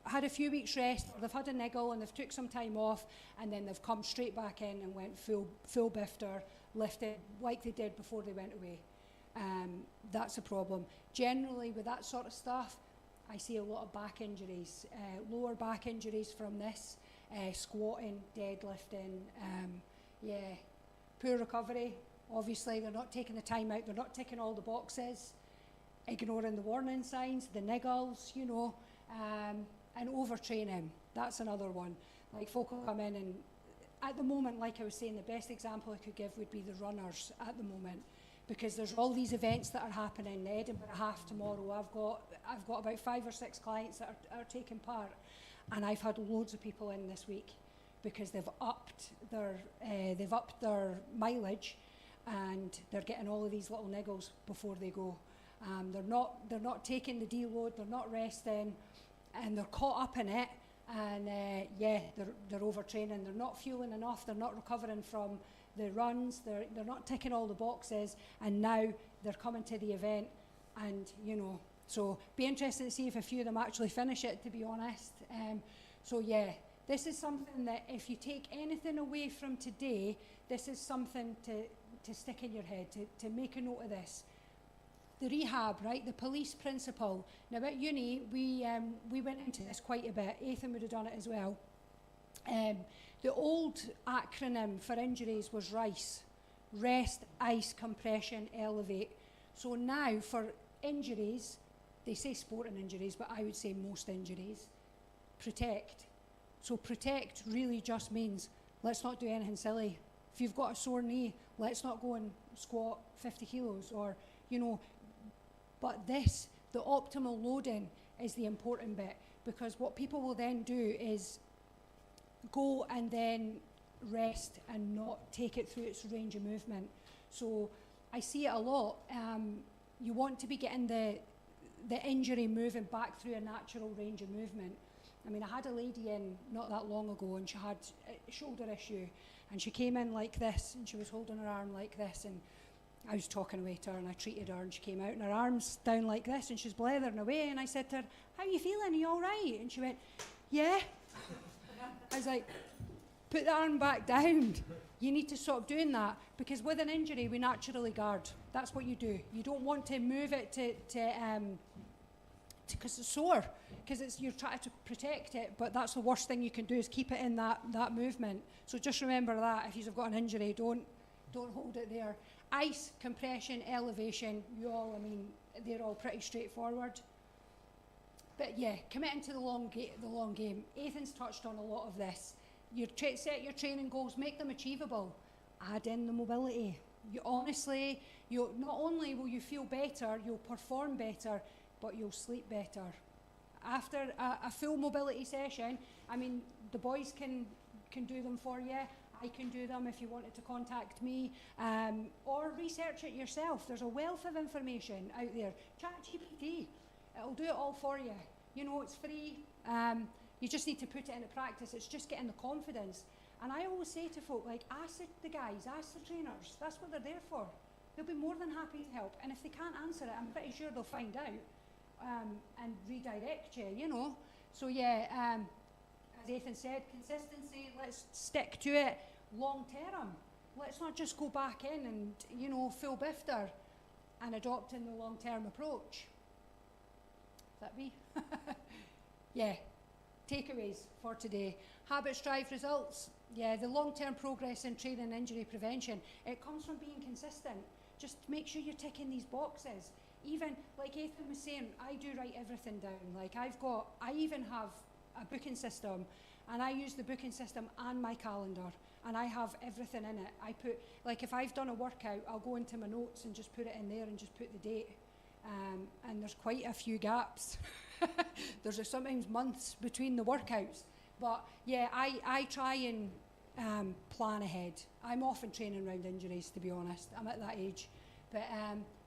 had a few weeks rest, or they've had a niggle and they've took some time off, and then they've come straight back in and went full bifter, lifted like they did before they went away. That's a problem. Generally with that sort of stuff, I see a lot of back injuries, lower back injuries from this, squatting, deadlifting, yeah, poor recovery. Obviously, they're not taking the time out, they're not ticking all the boxes, ignoring the warning signs, the niggles, you know, and overtraining. That's another one. Like, folk will come in and, at the moment, like I was saying, the best example I could give would be the runners at the moment, because there's all these events that are happening. The Edinburgh Half tomorrow, I've got about 5 or 6 clients that are taking part, and I've had loads of people in this week because they've upped their mileage, and they're getting all of these little niggles before they go. They're not taking the deload, they're not resting, and they're caught up in it. And yeah, they're overtraining. They're not fueling enough. They're not recovering from the runs, they're not ticking all the boxes, and now they're coming to the event, and you know, so be interested to see if a few of them actually finish it, to be honest. So yeah, this is something that if you take anything away from today, this is something to stick in your head, to make a note of this. The rehab, right, the police principle. Now at uni, we went into this quite a bit. Ethan would have done it as well. The old acronym for injuries was RICE, rest, ice, compression, elevate. So now for injuries, they say sporting injuries, but I would say most injuries, protect. So protect really just means let's not do anything silly. If you've got a sore knee, let's not go and squat 50 kilos or, you know, but this, the optimal loading is the important bit, because what people will then do is go and then rest and not take it through its range of movement. So I see it a lot. You want to be getting the injury moving back through a natural range of movement. I mean, I had a lady in not that long ago, and she had a shoulder issue, and she came in like this, and she was holding her arm like this, and I was talking away to her, and I treated her, and she came out, and her arm's down like this, and she's blethering away, and I said to her, "How are you feeling? Are you all right?" And she went, "Yeah." I was like, "Put the arm back down. You need to stop doing that, because with an injury, we naturally guard. That's what you do. You don't want to move it because it's sore, because you're trying to protect it, but that's the worst thing you can do, is keep it in that movement. So just remember that if you've got an injury, don't hold it there. Ice, compression, elevation, I mean, they're all pretty straightforward. But yeah, committing to the long game. Ethan's touched on a lot of this. Set your training goals, make them achievable. Add in the mobility. Not only will you feel better, you'll perform better, but you'll sleep better. After a full mobility session, I mean, the boys can do them for you. I can do them if you wanted to contact me, or research it yourself. There's a wealth of information out there. ChatGPT, it'll do it all for you. You know, it's free. You just need to put it into practice. It's just getting the confidence. And I always say to folk, like, ask the guys, ask the trainers. That's what they're there for. They'll be more than happy to help. And if they can't answer it, I'm pretty sure they'll find out and redirect you, you know. So yeah, as Ethan said, consistency, let's stick to it. Long term, let's not just go back in and, you know, full bifter and adopting the long term approach. Is that me? Yeah. Takeaways for today. Habits drive results. Yeah, the long-term progress in training and injury prevention, it comes from being consistent. Just make sure you're ticking these boxes. Even, like Ethan was saying, I do write everything down. Like I even have a booking system, and I use the booking system and my calendar, and I have everything in it. I put, like, if I've done a workout, I'll go into my notes and just put it in there and just put the date. And there's quite a few gaps. There's sometimes months between the workouts. But yeah, I try and plan ahead. I'm often training around injuries, to be honest. I'm at that age. But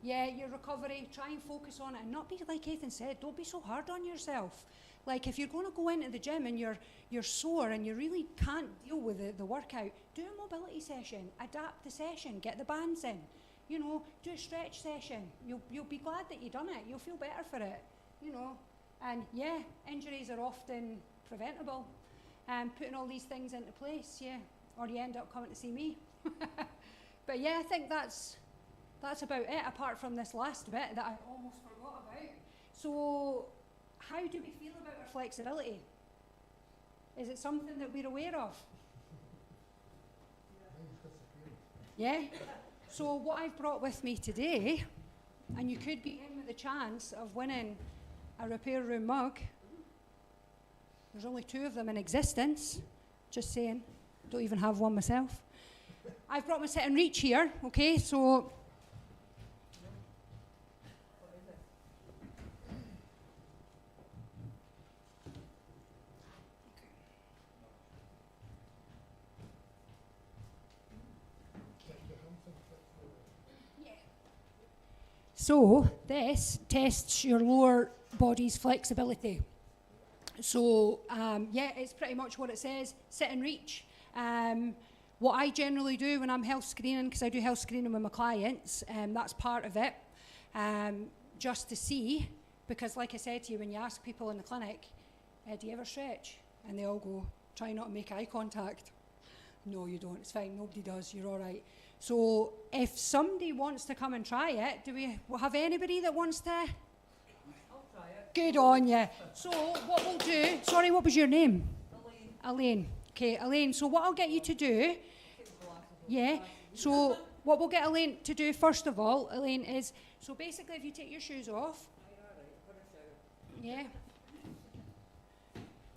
yeah, your recovery, try and focus on it, and not be, like Ethan said, don't be so hard on yourself. Like, if you're going to go into the gym and you're sore and you really can't deal with the workout, do a mobility session, adapt the session, get the bands in. You know, do a stretch session. You'll be glad that you've done it. You'll feel better for it, you know. And yeah, injuries are often preventable. Putting all these things into place, yeah, or you end up coming to see me. But yeah, I think that's about it, apart from this last bit that I almost forgot about. So, how do we feel about our flexibility? Is it something that we're aware of? Yeah? So what I've brought with me today, and you could be in with the chance of winning a Repair Room mug. There's only 2 of them in existence. Just saying. Don't even have one myself. I've brought my Sit and Reach here, okay, so... So this tests your lower body's flexibility. So yeah, it's pretty much what it says. Sit and reach. what I generally do when I'm health screening, because I do health screening with my clients, that's part of it, just to see, because like I said to you, when you ask people in the clinic, do you ever stretch? And they all go, try not to make eye contact. No, you don't. It's fine. Nobody does. You're all right. So if somebody wants to come and try it, do we have anybody that wants to? I'll try it. Good on you. So what we'll do, sorry, what was your name? Elaine, Elaine. Okay, Elaine. So what I'll get you to do, take the glasses off. yeah, so what we'll get Elaine to do first of all, Elaine, is, so basically if you take your shoes off, yeah.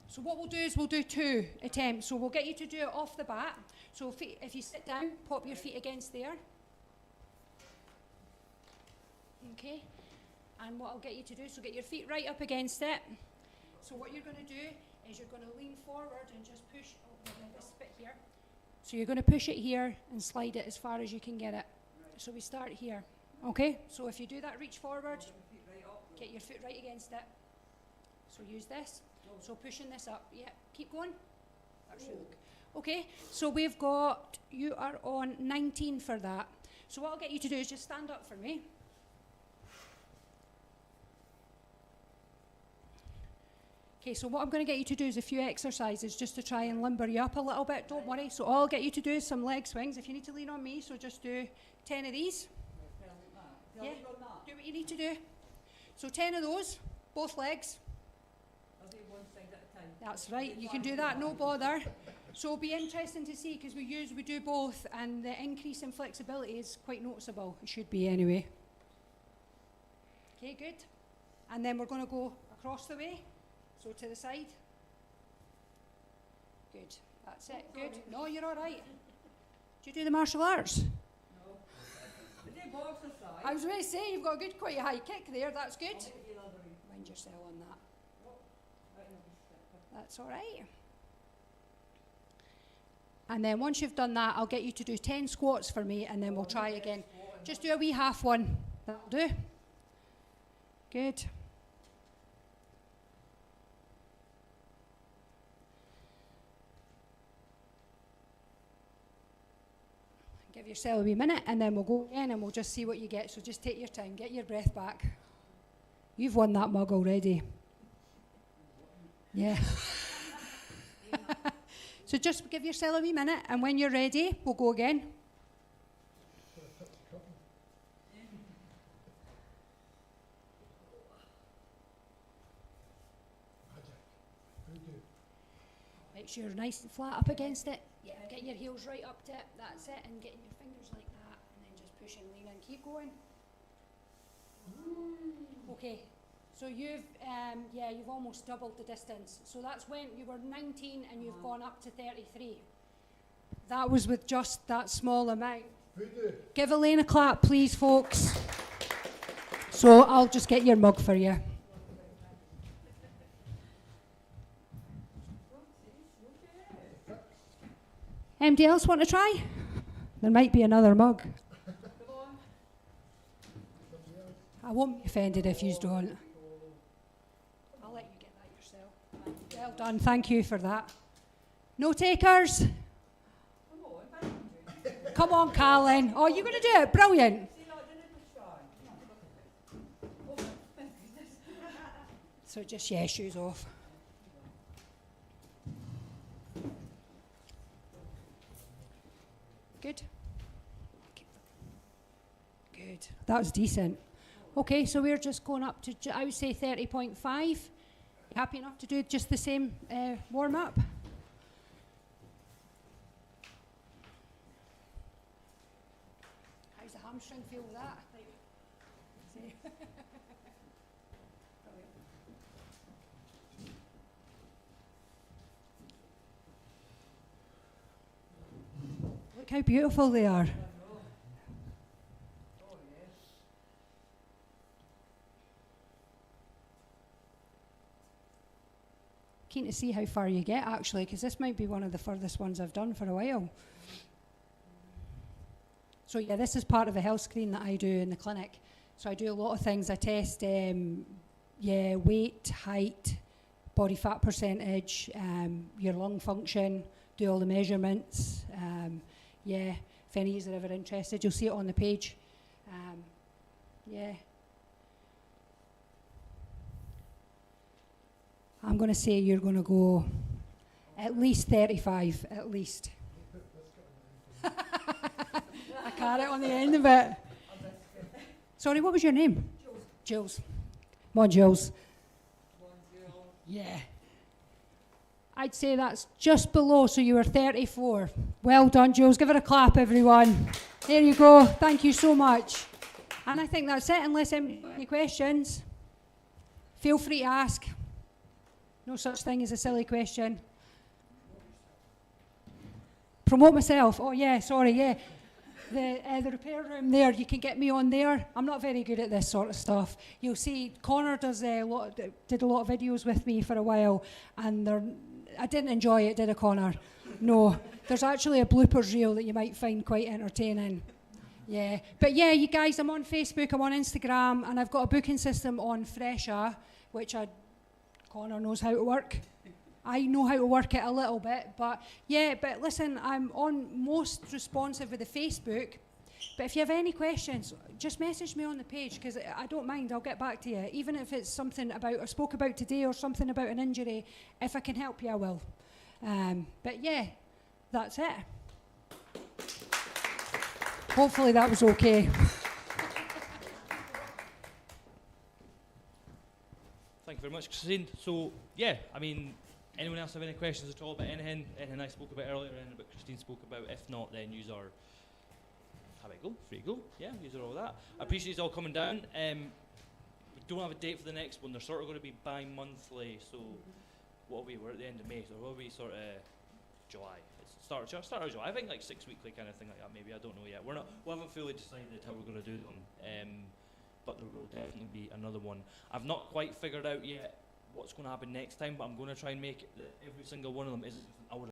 So what we'll do is we'll do 2 attempts. So we'll get you to do it off the bat. So if you sit down, pop your feet against there. Okay. And what I'll get you to do, so get your feet right up against it. So what you're going to do is you're going to lean forward and just push, this bit here. So you're going to push it here and slide it as far as you can get it. So we start here. Okay. So if you do that, reach forward, get your foot right against it. So use this. So pushing this up. Yeah, keep going. That's really good. Okay, so we've got, you are on 19 for that. So what I'll get you to do is just stand up for me. Okay, so what I'm going to get you to do is a few exercises just to try and limber you up a little bit. Don't worry. So all I'll get you to do is some leg swings. If you need to lean on me, so just do 10 of these. Yeah, do what you need to do. So 10 of those, both legs. I'll do one side at a time. That's right, you can do that, no bother. So it'll be interesting to see, because we do both, and the increase in flexibility is quite noticeable. It should be anyway. Okay, good. And then we're going to go across the way, so to the side. Good, that's it, good. No, you're all right. Do you do the martial arts? No. I do boxercise. I was going to say, you've got a good, quite a high kick there, that's good. I'll get you the other way. Mind yourself on that. Right in the step. That's all right. And then once you've done that, I'll get you to do 10 squats for me, and then we'll try again. Just do a wee half one. That'll do. Good. Give yourself a wee minute, and then we'll go again, and we'll just see what you get. So just take your time, get your breath back. You've won that mug already. Yeah. So just give yourself a wee minute, and when you're ready, we'll go again. Make sure you're nice and flat up against it. Yeah, get your heels right up to it. That's it, and getting your fingers like that, and then just push and lean and keep going. Okay. So you've almost doubled the distance. So that's when you were 19 and you've gone up to 33. That was with just that small amount. Give Elaine a clap, please, folks. So I'll just get your mug for you. Anybody else want to try? There might be another mug. I won't be offended if you don't. I'll let you get that yourself. Well done, thank you for that. No takers? Come on, Carlin. Oh, you're going to do it? Brilliant. So just, yeah, shoes off. Good. Good. That was decent. Okay, so we're just going up to, I would say 30.5. Happy enough to do just the same warm-up? How's the hamstring feel with that? See? Look how beautiful they are. Keen to see how far you get, actually, because this might be one of the furthest ones I've done for a while. So yeah, this is part of a health screen that I do in the clinic. So I do a lot of things. I test weight, height, body fat percentage, your lung function, do all the measurements. yeah, if any of you are ever interested, you'll see it on the page. Yeah. I'm going to say you're going to go at least 35, at least. You put biscuit on the end. A carrot on the end of it. Sorry, what was your name? Jules. Come on, Jules. Yeah. I'd say that's just below, so you were 34. Well done, Jules. Give her a clap, everyone. There you go. Thank you so much. And I think that's it, unless any questions. Feel free to ask. No such thing as a silly question. Promote myself. Oh, yeah, sorry, yeah. The repair room there, you can get me on there. I'm not very good at this sort of stuff. You'll see Connor did a lot of videos with me for a while, and I didn't enjoy it, did I, Connor? No. There's actually a bloopers reel that you might find quite entertaining. Yeah. But yeah, you guys, I'm on Facebook, I'm on Instagram, and I've got a booking system on Fresha, which Connor knows how to work. I know how to work it a little bit, but yeah, but listen, I'm on most responsive with the Facebook, but if you have any questions, just message me on the page, because I don't mind, I'll get back to you, even if it's something about I spoke about today or something about an injury. If I can help you, I will. But yeah, that's it. Hopefully that was okay. Thank you very much, Christine. So, yeah, I mean, anyone else have any questions at all about anything I spoke about earlier, anything about Christine spoke about? If not, then use our, have it go, free to go. Yeah, use all that. I appreciate you all coming down. We don't have a date for the next one. They're sort of going to be bi-monthly, so what are we? We're at the end of May, so what are we sort of July? It's start of July. I think like 6 weekly kind of thing like that maybe. I don't know yet. We haven't fully decided how we're going to do them. But there will definitely be another one. I've not quite figured out yet what's going to happen next time, but I'm going to try and make it that every single one of them isn't